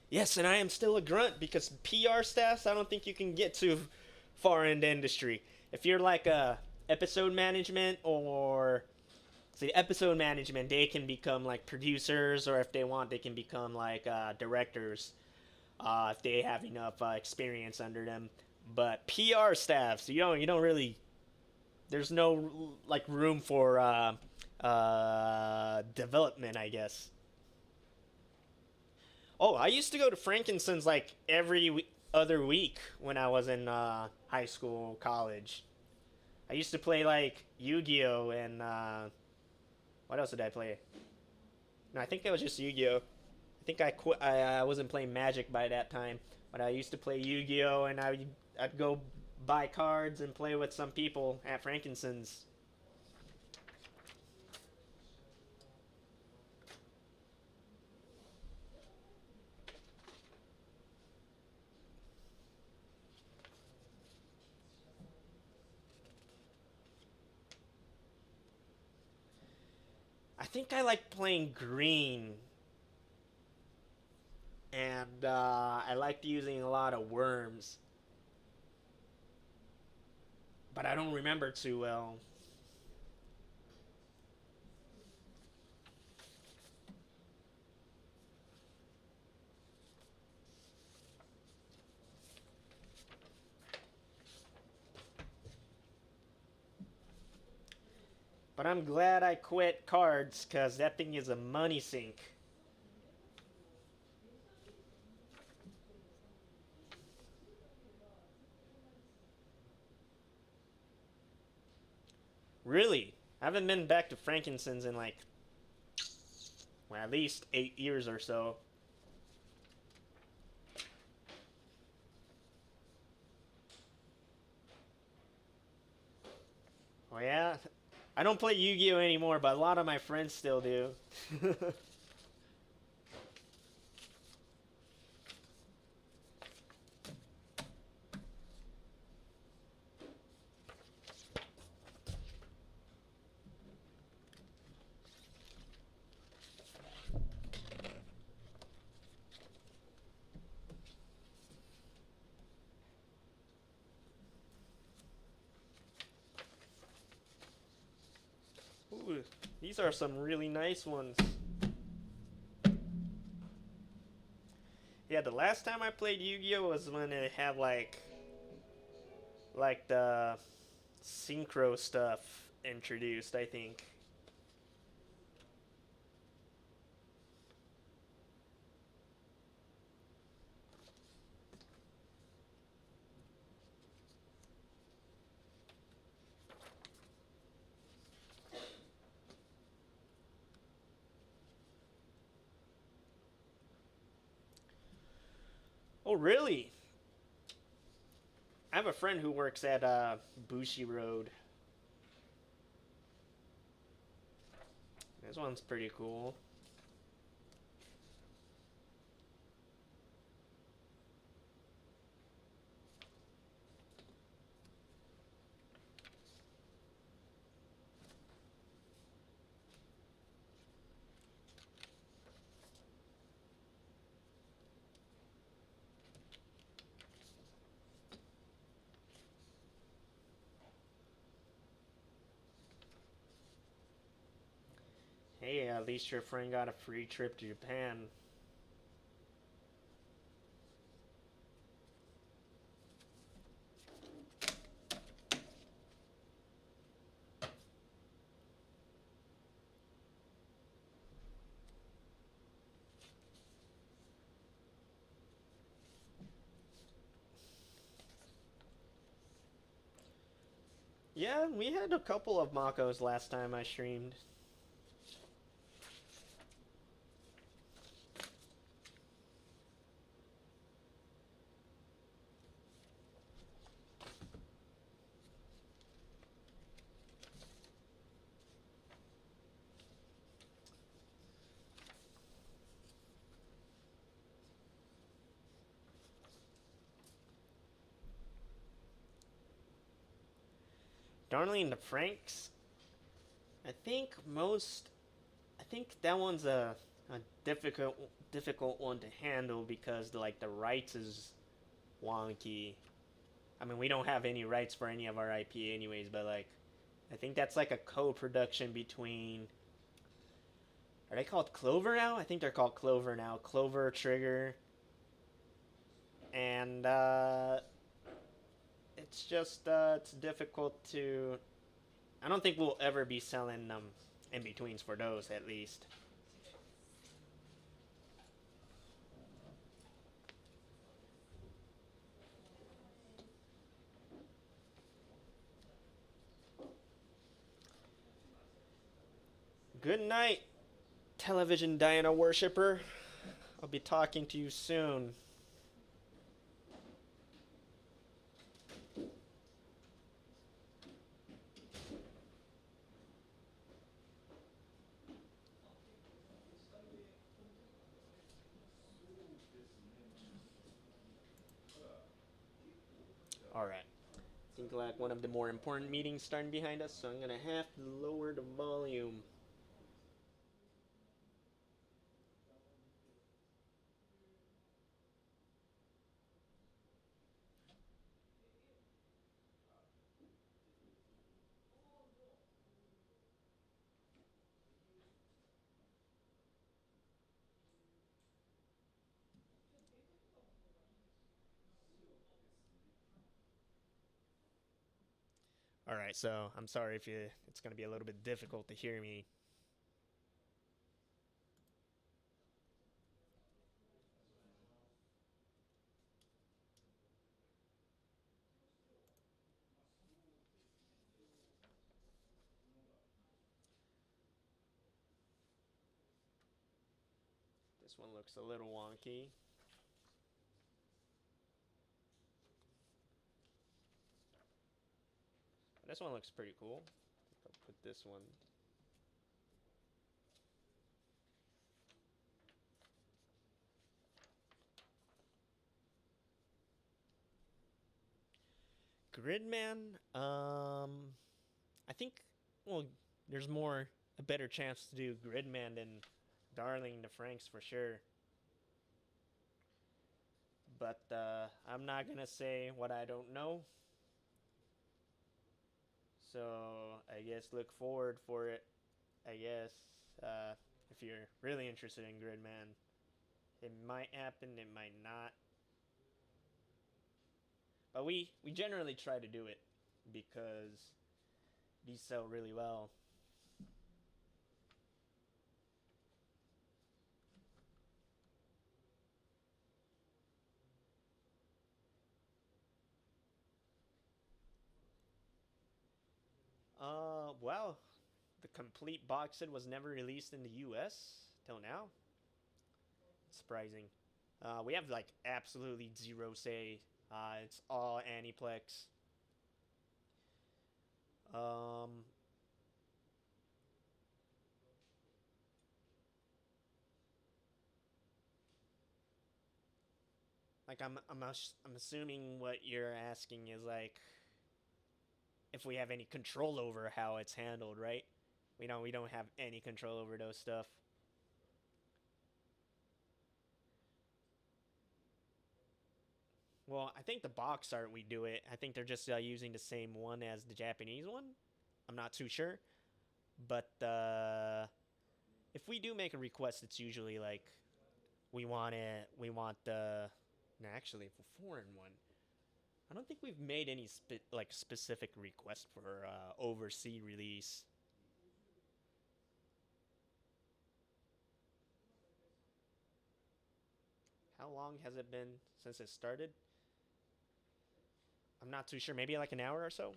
Yes, and I am still a grunt because PR staffs, I don't think you can get too far into industry. If you're like a episode management or see episode management, they can become like producers, or if they want, they can become like directors if they have enough experience under them. But PR staffs, you don't really. There's no like room for development, I guess. Oh, I used to go to Frankinson's like every other week when I was in high school, college. I used to play like Yu-Gi-Oh and what else did I play? No, I think it was just Yu-Gi-Oh. I think I quit. I wasn't playing Magic by that time, but I used to play Yu-Gi-Oh and I'd go buy cards and play with some people at Frankinson's. I think I like playing green, and I liked using a lot of worms, but I don't remember too well. But I'm glad I quit cards, because that thing is a money sink. Really? I haven't been back to Frankinson's in like, well, at least 8 years or so. Oh, yeah? I don't play Yu Gi Oh anymore, but a lot of my friends still do. Ooh, these are some really nice ones. Yeah, the last time I played Yu Gi Oh was when it had like the synchro stuff introduced, I think. Oh, really? I have a friend who works at Bushi Road. This one's pretty cool. Hey, at least your friend got a free trip to Japan. Yeah, we had a couple of Makos last time I streamed. Darling the Franks. I think most. I think that one's a difficult one to handle because like the rights is wonky. I mean, we don't have any rights for any of our IP anyways, but like, I think that's like a co-production between. Are they called Clover now? I think they're called Clover now. Clover, Trigger, and it's just it's difficult to. I don't think we'll ever be selling in betweens for those at least. Good night, television Diana worshipper. I'll be talking to you soon. Alright. I think like one of the more important meetings starting behind us, so I'm gonna have to lower the volume. Alright, so I'm sorry if it's gonna be a little bit difficult to hear me. This one looks a little wonky. This one looks pretty cool. I'll put this one. Gridman, I think, well, there's a better chance to do Gridman than Darling the Franks for sure. But I'm not gonna say what I don't know. So I guess look forward for it. I guess if you're really interested in Gridman, it might happen, it might not. But we generally try to do it because these sell really well. Well, the complete box set was never released in the U.S. till now. It's surprising. We have like absolutely zero say. It's all Aniplex. Um, like I'm assuming what you're asking is like if we have any control over how it's handled, right? We don't have any control over those stuff. Well, I think the box art we do it. I think they're just using the same one as the Japanese one. I'm not too sure, but if we do make a request, it's usually like we want it. We want the. No, actually, for foreign one, I don't think we've made any specific request for overseas release. How long has it been since it started? I'm not too sure. Maybe like an hour or so.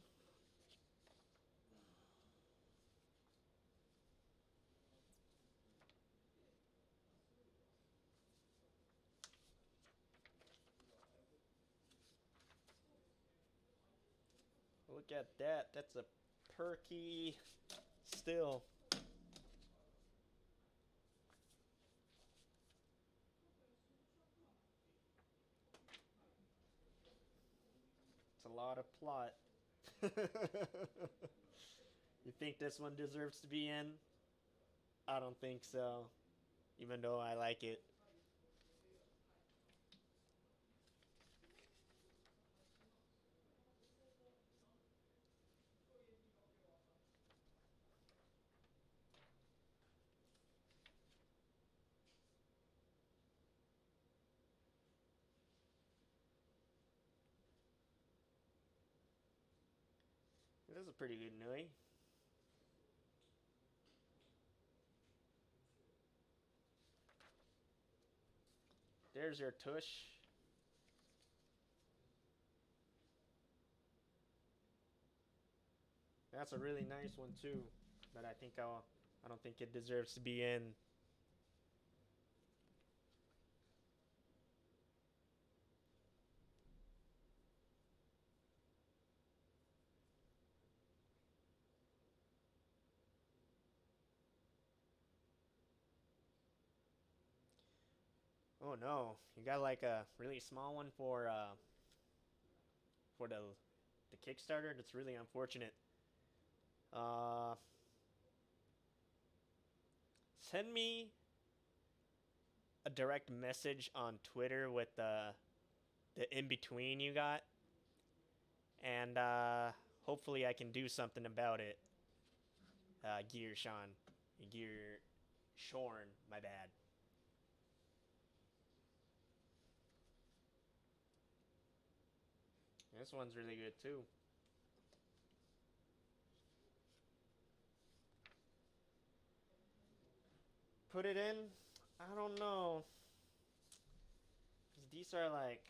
Look at that. That's a perky still. It's a lot of plot. You think this one deserves to be in? I don't think so, even though I like it. This is a pretty good Nui. There's your tush. That's a really nice one too, but I don't think it deserves to be in. Oh no, you got like a really small one for the Kickstarter. That's really unfortunate. Uh, Send me a direct message on Twitter with the in between you got, and hopefully I can do something about it. Gear Shorn, my bad. This one's really good too. Put it in? I don't know. 'Cause these are like,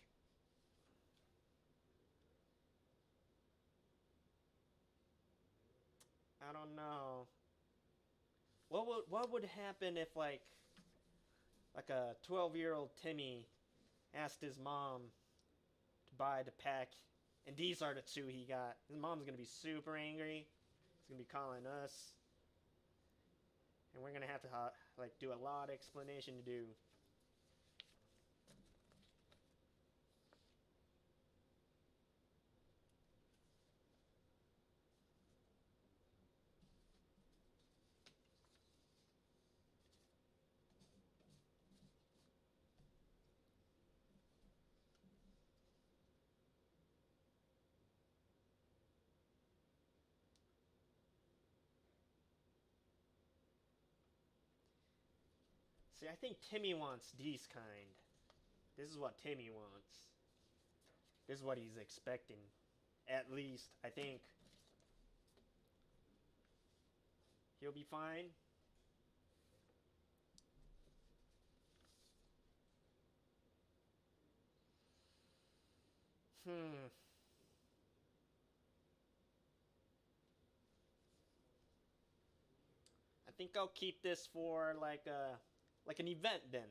I don't know. What would happen if like a 12-year-old Timmy asked his mom to buy the pack, and these are the two he got? His mom's gonna be super angry. He's gonna be calling us, and we're gonna have to like do a lot of explanation to do. See, I think Timmy wants these kind. This is what Timmy wants. This is what he's expecting. At least, I think he'll be fine. Hmm. I think I'll keep this for like an event then.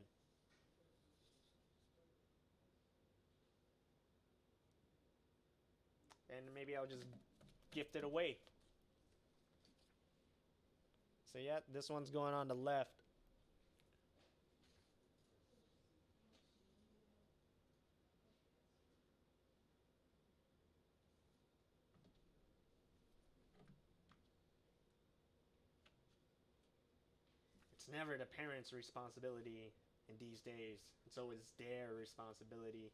And maybe I'll just gift it away. So yeah, this one's going on the left. It's never the parents' responsibility in these days. It's always their responsibility.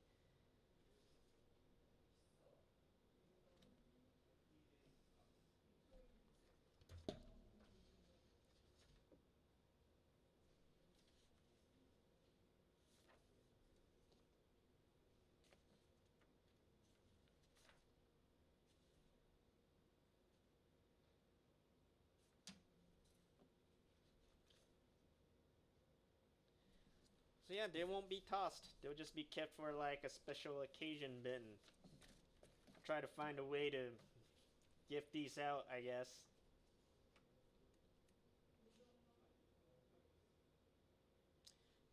So yeah, they won't be tossed. They'll just be kept for like a special occasion bin. I'll try to find a way to gift these out, I guess.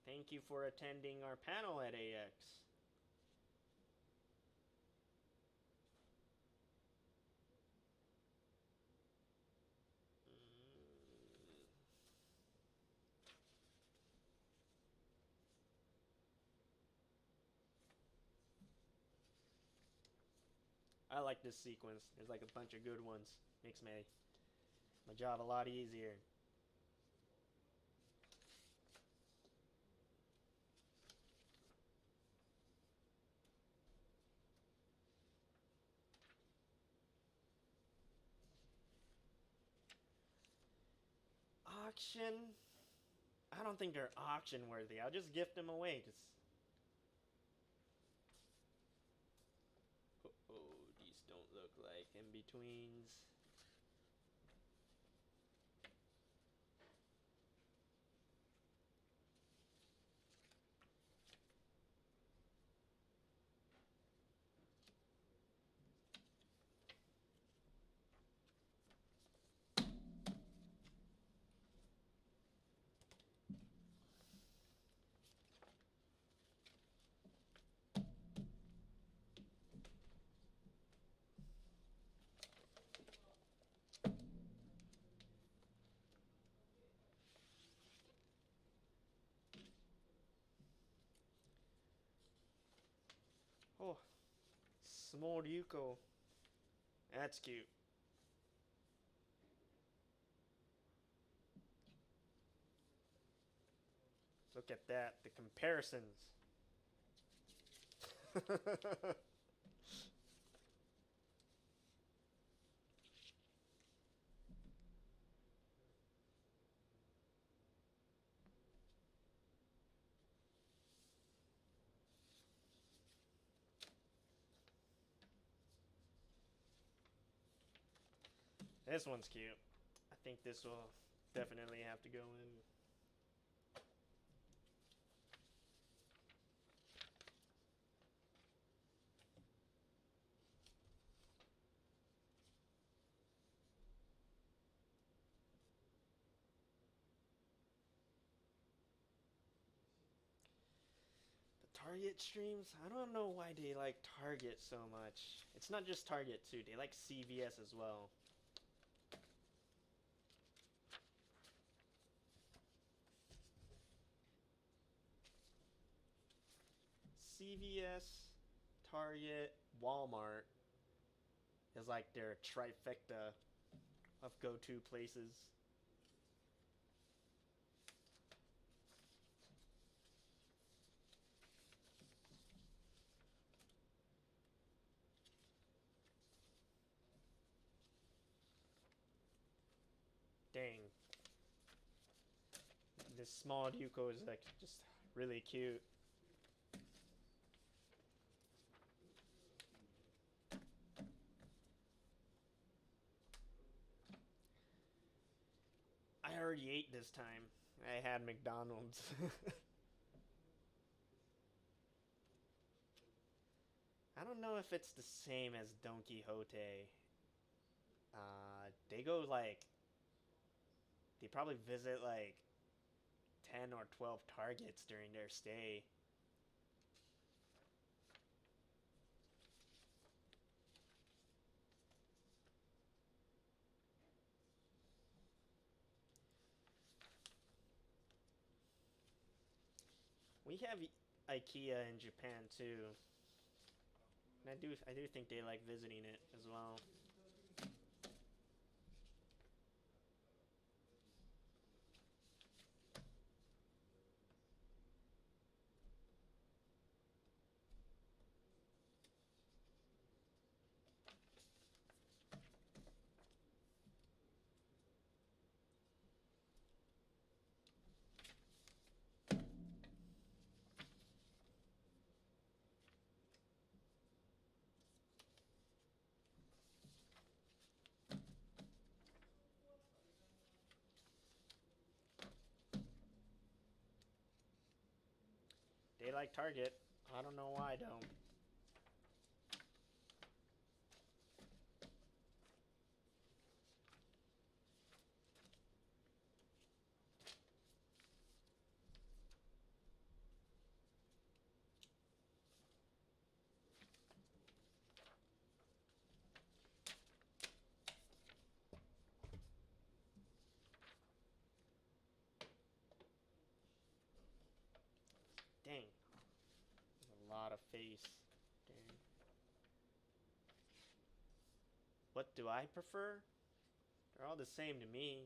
Thank you for attending our panel at AX. I like this sequence. There's like a bunch of good ones. Makes my job a lot easier. Auction? I don't think they're auction worthy. I'll just gift them away. Just. Oh, these don't look like in-betweens. Oh, small Yuko. That's cute. Look at that. The comparisons. This one's cute. I think this will definitely have to go in. The Target streams? I don't know why they like Target so much. It's not just Target too. They like CVS as well. CVS, Target, Walmart is like their trifecta of go-to places. Dang. This small Yuko is like just really cute. I already ate this time. I had McDonald's. I don't know if it's the same as Don Quixote. They go like they probably visit like 10 or 12 targets during their stay. We have IKEA in Japan too. And I do think they like visiting it as well. They like Target. I don't know why though. Dang. There's a lot of face. Dang. what do I prefer? They're all the same to me.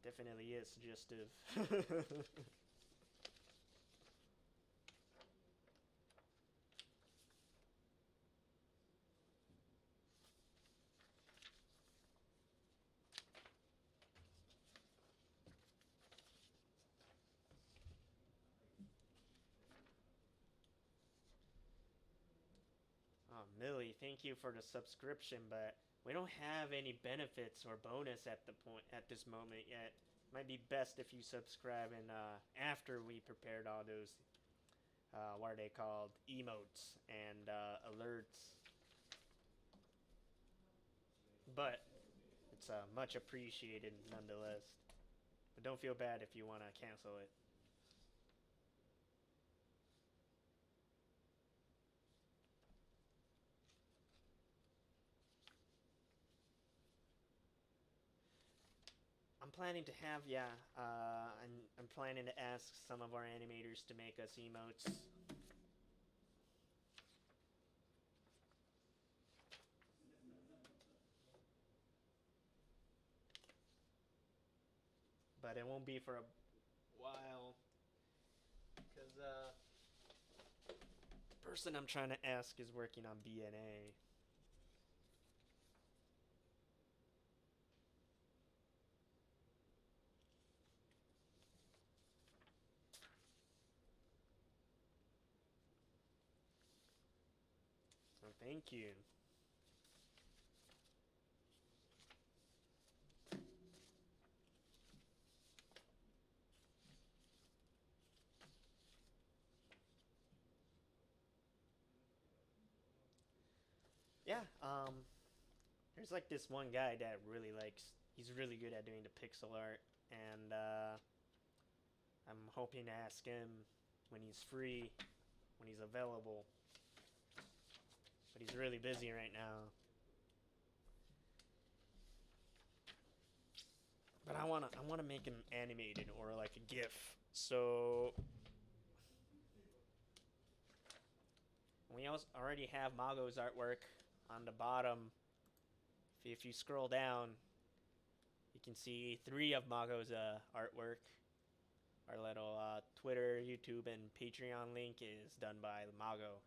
Definitely is suggestive. Oh, Millie, thank you for the subscription, but we don't have any benefits or bonus at this moment yet. Might be best if you subscribe and after we prepared all those what are they called, emotes and alerts. But it's much appreciated nonetheless. But don't feel bad if you want to cancel it. I'm planning to have, yeah, I'm planning to ask some of our animators to make us emotes. But it won't be for a while. Because the person I'm trying to ask is working on BNA. So thank you. Yeah, there's like this one guy that really likes, he's really good at doing the pixel art, and I'm hoping to ask him when he's free, when he's available. But he's really busy right now. But I wanna make him animated or like a GIF. So we also already have Mago's artwork on the bottom. If you scroll down, you can see 3 of Mago's artwork. Our little Twitter, YouTube, and Patreon link is done by Mago.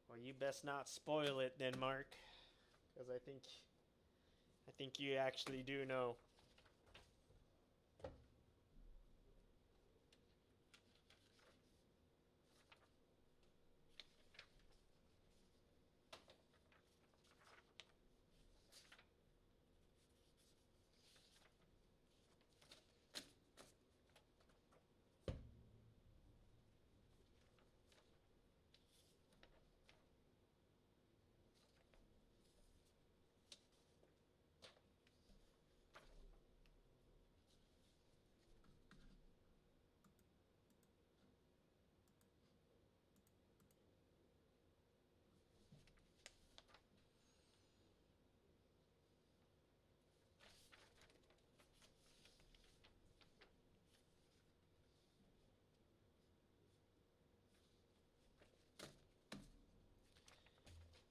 Well, you best not spoil it then, Mark, because I think you actually do know.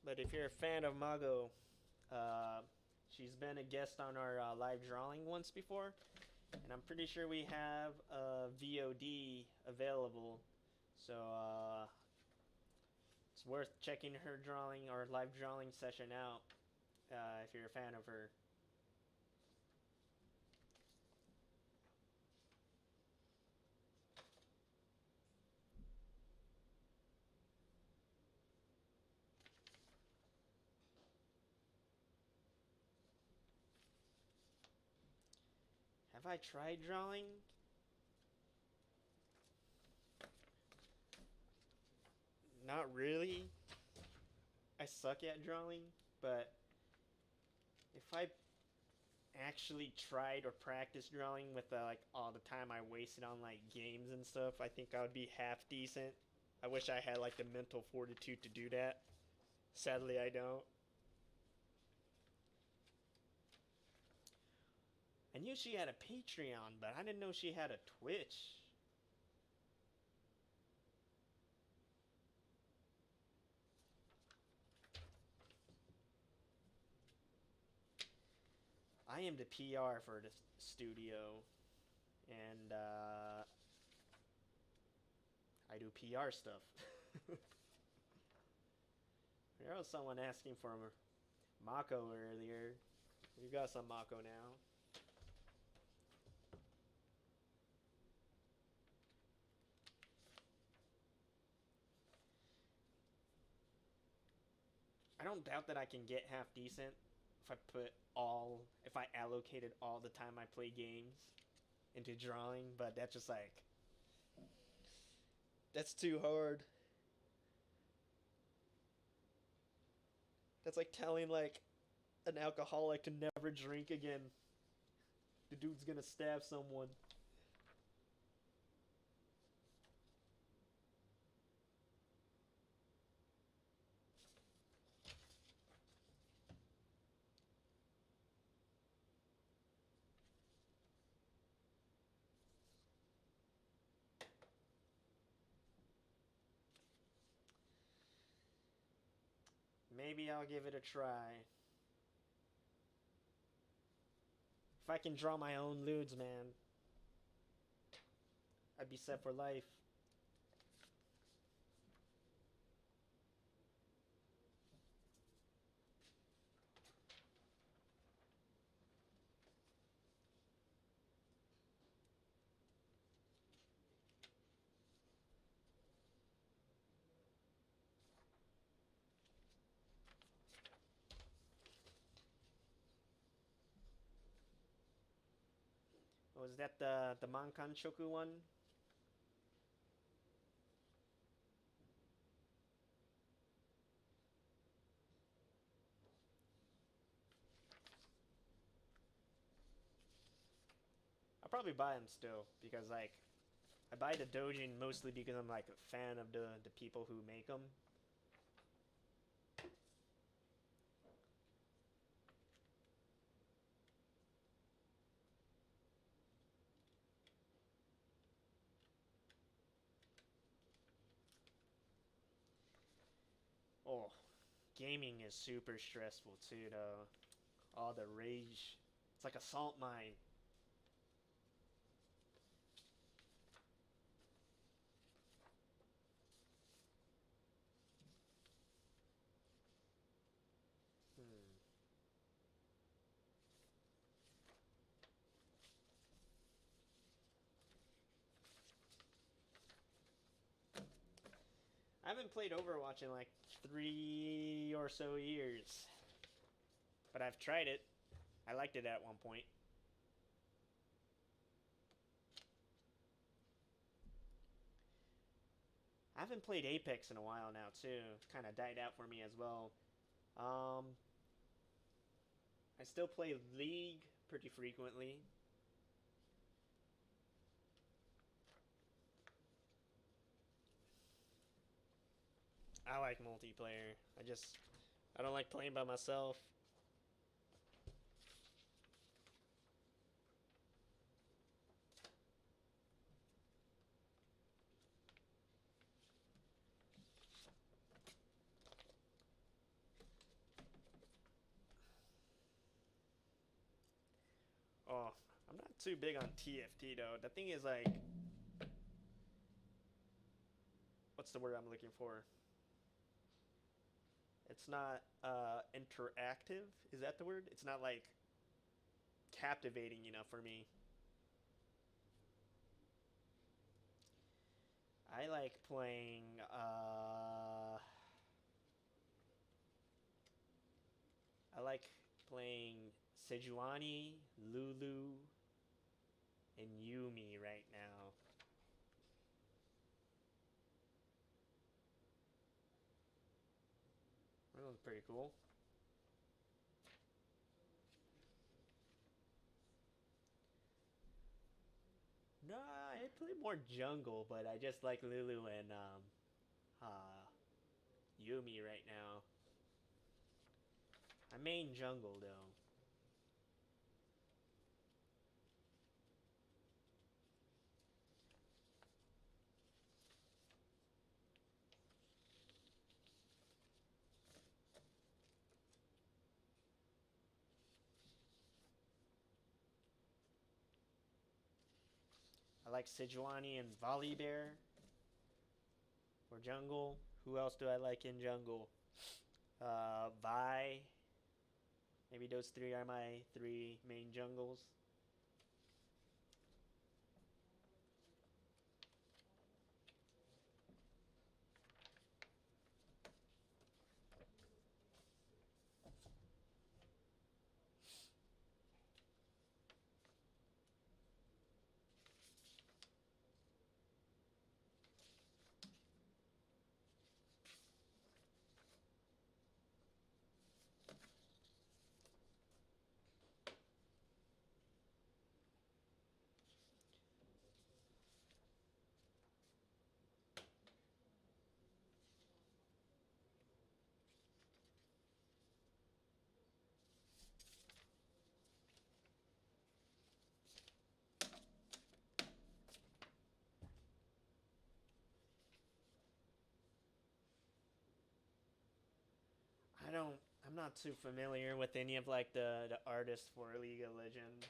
But if you're a fan of Mago, she's been a guest on our live drawing once before, and I'm pretty sure we have a VOD available. So it's worth checking her drawing or live drawing session out if you're a fan of her. Have I tried drawing? Not really. I suck at drawing, but if I actually tried or practiced drawing with like all the time I wasted on like games and stuff, I think I would be half decent. I wish I had like the mental fortitude to do that. Sadly, I don't. I knew she had a Patreon, but I didn't know she had a Twitch. I am the PR for the studio, and I do PR stuff. There was someone asking for Mako earlier. We've got some Mako now. I don't doubt that I can get half decent if I allocated all the time I play games into drawing, but that's just like, that's too hard. That's like telling like an alcoholic to never drink again. The dude's gonna stab someone. Maybe I'll give it a try. If I can draw my own lewds, man, I'd be set for life. Was that the Mankan Choku one? I'll probably buy them still because like I buy the Dojin mostly because I'm like a fan of the people who make them. Oh, gaming is super stressful too though. All the rage. It's like a salt mine. Hmm. I haven't played Overwatch in like 3 or so years. But I've tried it. I liked it at one point. I haven't played Apex in a while now too. It's kind of died out for me as well. Um, I still play League pretty frequently. I like multiplayer. I don't like playing by myself. Oh, I'm not too big on TFT though. The thing is like, what's the word I'm looking for? It's not interactive. Is that the word? It's not like captivating enough for me. I like playing I like playing Sejuani, Lulu, and Yumi right now. That looks pretty cool. No, I play more jungle, but I just like Lulu and uh, Yumi right now. I main jungle though. I like Sejuani and Volibear for jungle. Who else do I like in jungle? Vi. Maybe those three are my three main jungles. I'm not too familiar with any of like the artists for League of Legends.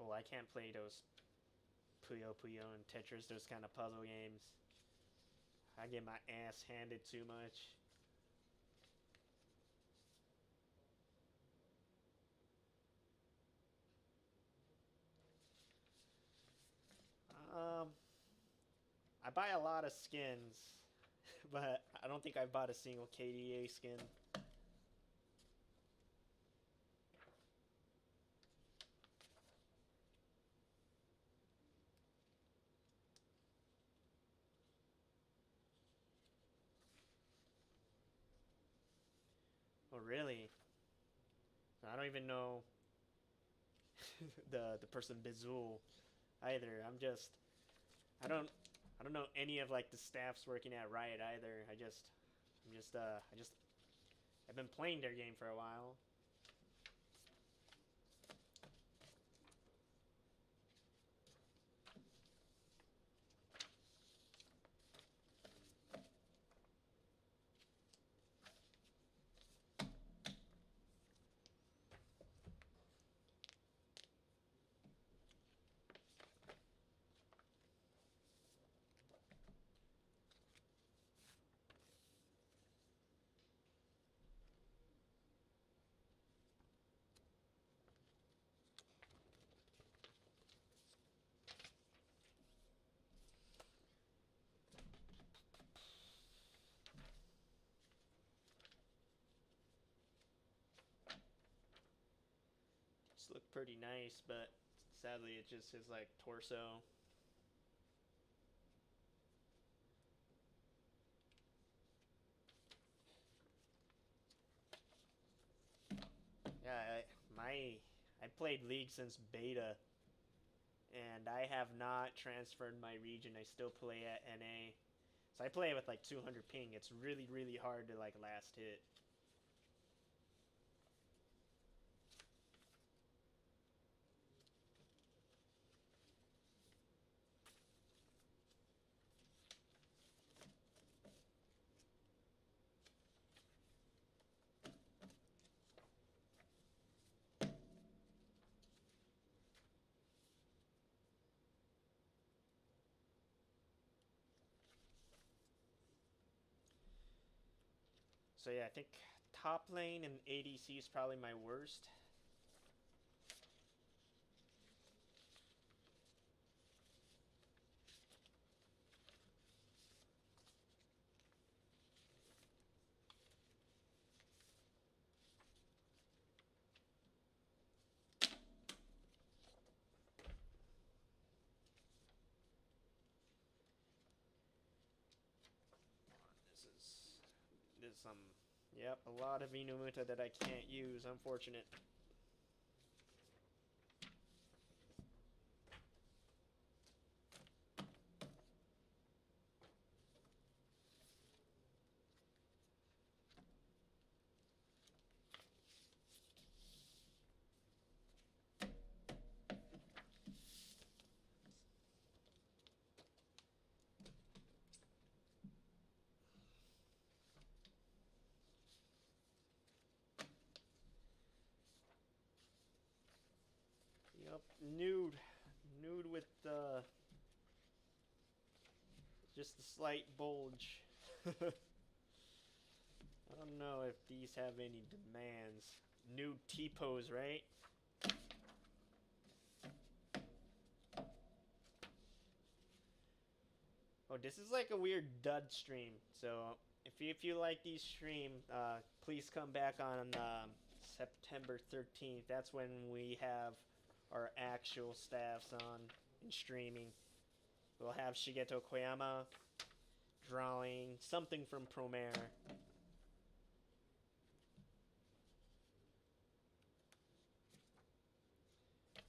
Oh, I can't play those Puyo Puyo and Tetris, those kind of puzzle games. I get my ass handed too much. Um, I buy a lot of skins, but I don't think I've bought a single KDA skin. Oh, really? I don't even know the person Bizul either. I don't I don't know any of like the staffs working at Riot either. I just I've been playing their game for a while. These look pretty nice, but sadly it just is like torso. Yeah, I played League since beta, and I have not transferred my region. I still play at NA, so I play with like 200 ping. It's really hard to like last hit. So yeah, I think top lane and ADC is probably my worst. is some... Yep, a lot of Inumuta that I can't use. Unfortunate. Yep, nude. Nude with just a slight bulge. I don't know if these have any demands. Nude T-pose, right? Oh, this is like a weird dud stream. So if you like these stream, please come back on September 13th. That's when we have our actual staffs on in streaming. We'll have Shigeto Koyama drawing something from Promare.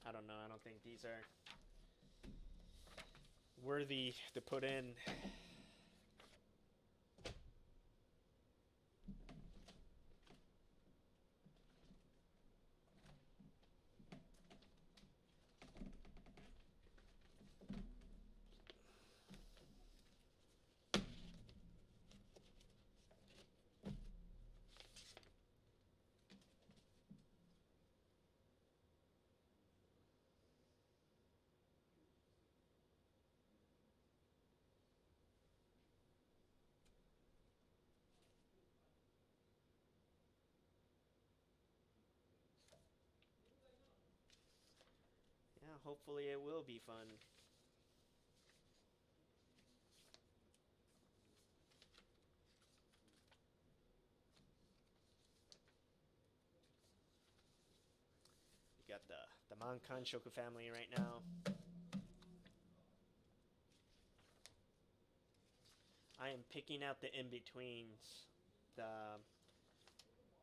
I don't know. I don't think these are worthy to put in. Yeah, hopefully it will be fun. We got the Mankan Shoku family right now. I am picking out the in-betweens.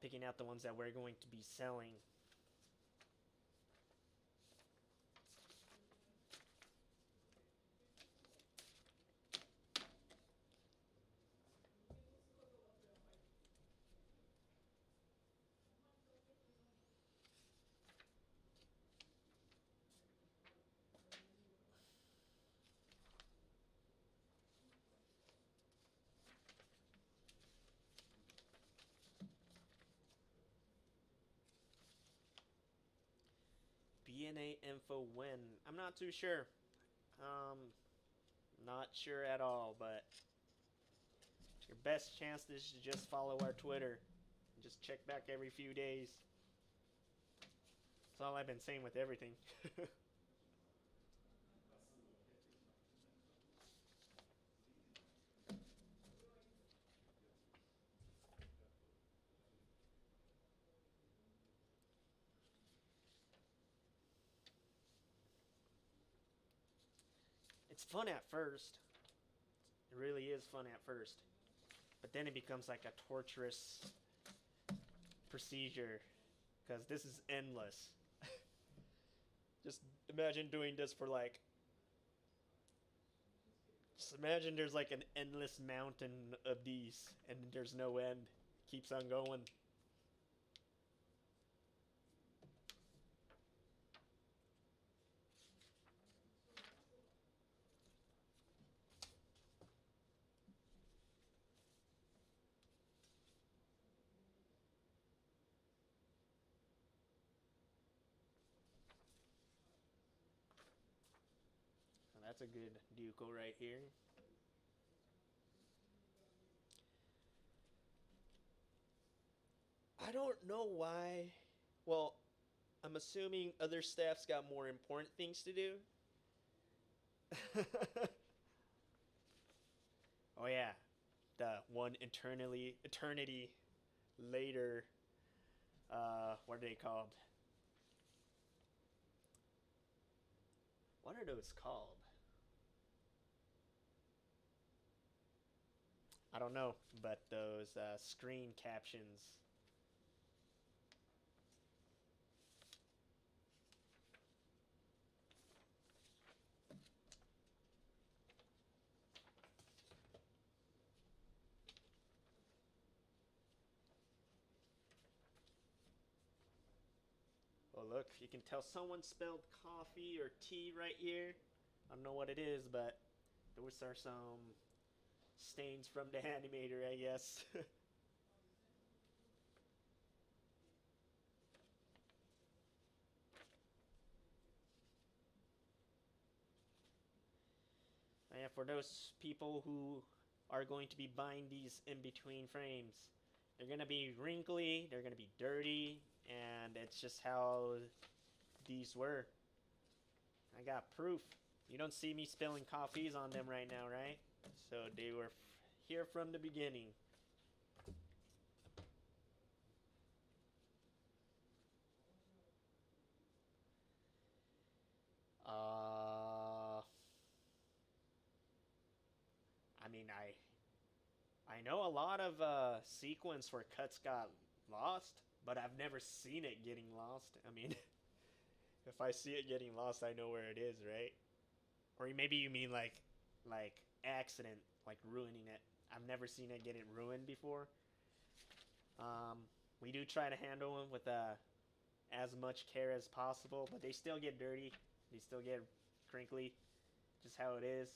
Picking out the ones that we're going to be selling. BNA info when? I'm not too sure. Not sure at all, but your best chance is to just follow our Twitter. Just check back every few days. That's all I've been saying with everything. It's fun at first. It really is fun at first. But then it becomes like a torturous procedure. Because this is endless. Just imagine doing this for like... Just imagine there's like an endless mountain of these. And there's no end. Keeps on going. So that's a good Duco right here. I don't know why. Well, I'm assuming other staff's got more important things to do. Oh yeah, the one eternity later. What are they called? What are those called? I don't know, but those screen captions. Oh, look, you can tell someone spelled coffee or tea right here. I don't know what it is, but those are some stains from the animator, I guess. And for those people who are going to be buying these in between frames, they're going to be wrinkly, they're going to be dirty, and it's just how these were. I got proof. You don't see me spilling coffees on them right now, right? So they were here from the beginning. Uh, I mean, I know a lot of sequence where cuts got lost, but I've never seen it getting lost. I mean, if I see it getting lost, I know where it is, right? Or maybe you mean like accident, like ruining it. I've never seen it get it ruined before. We do try to handle them with as much care as possible, but they still get dirty. They still get crinkly, just how it is.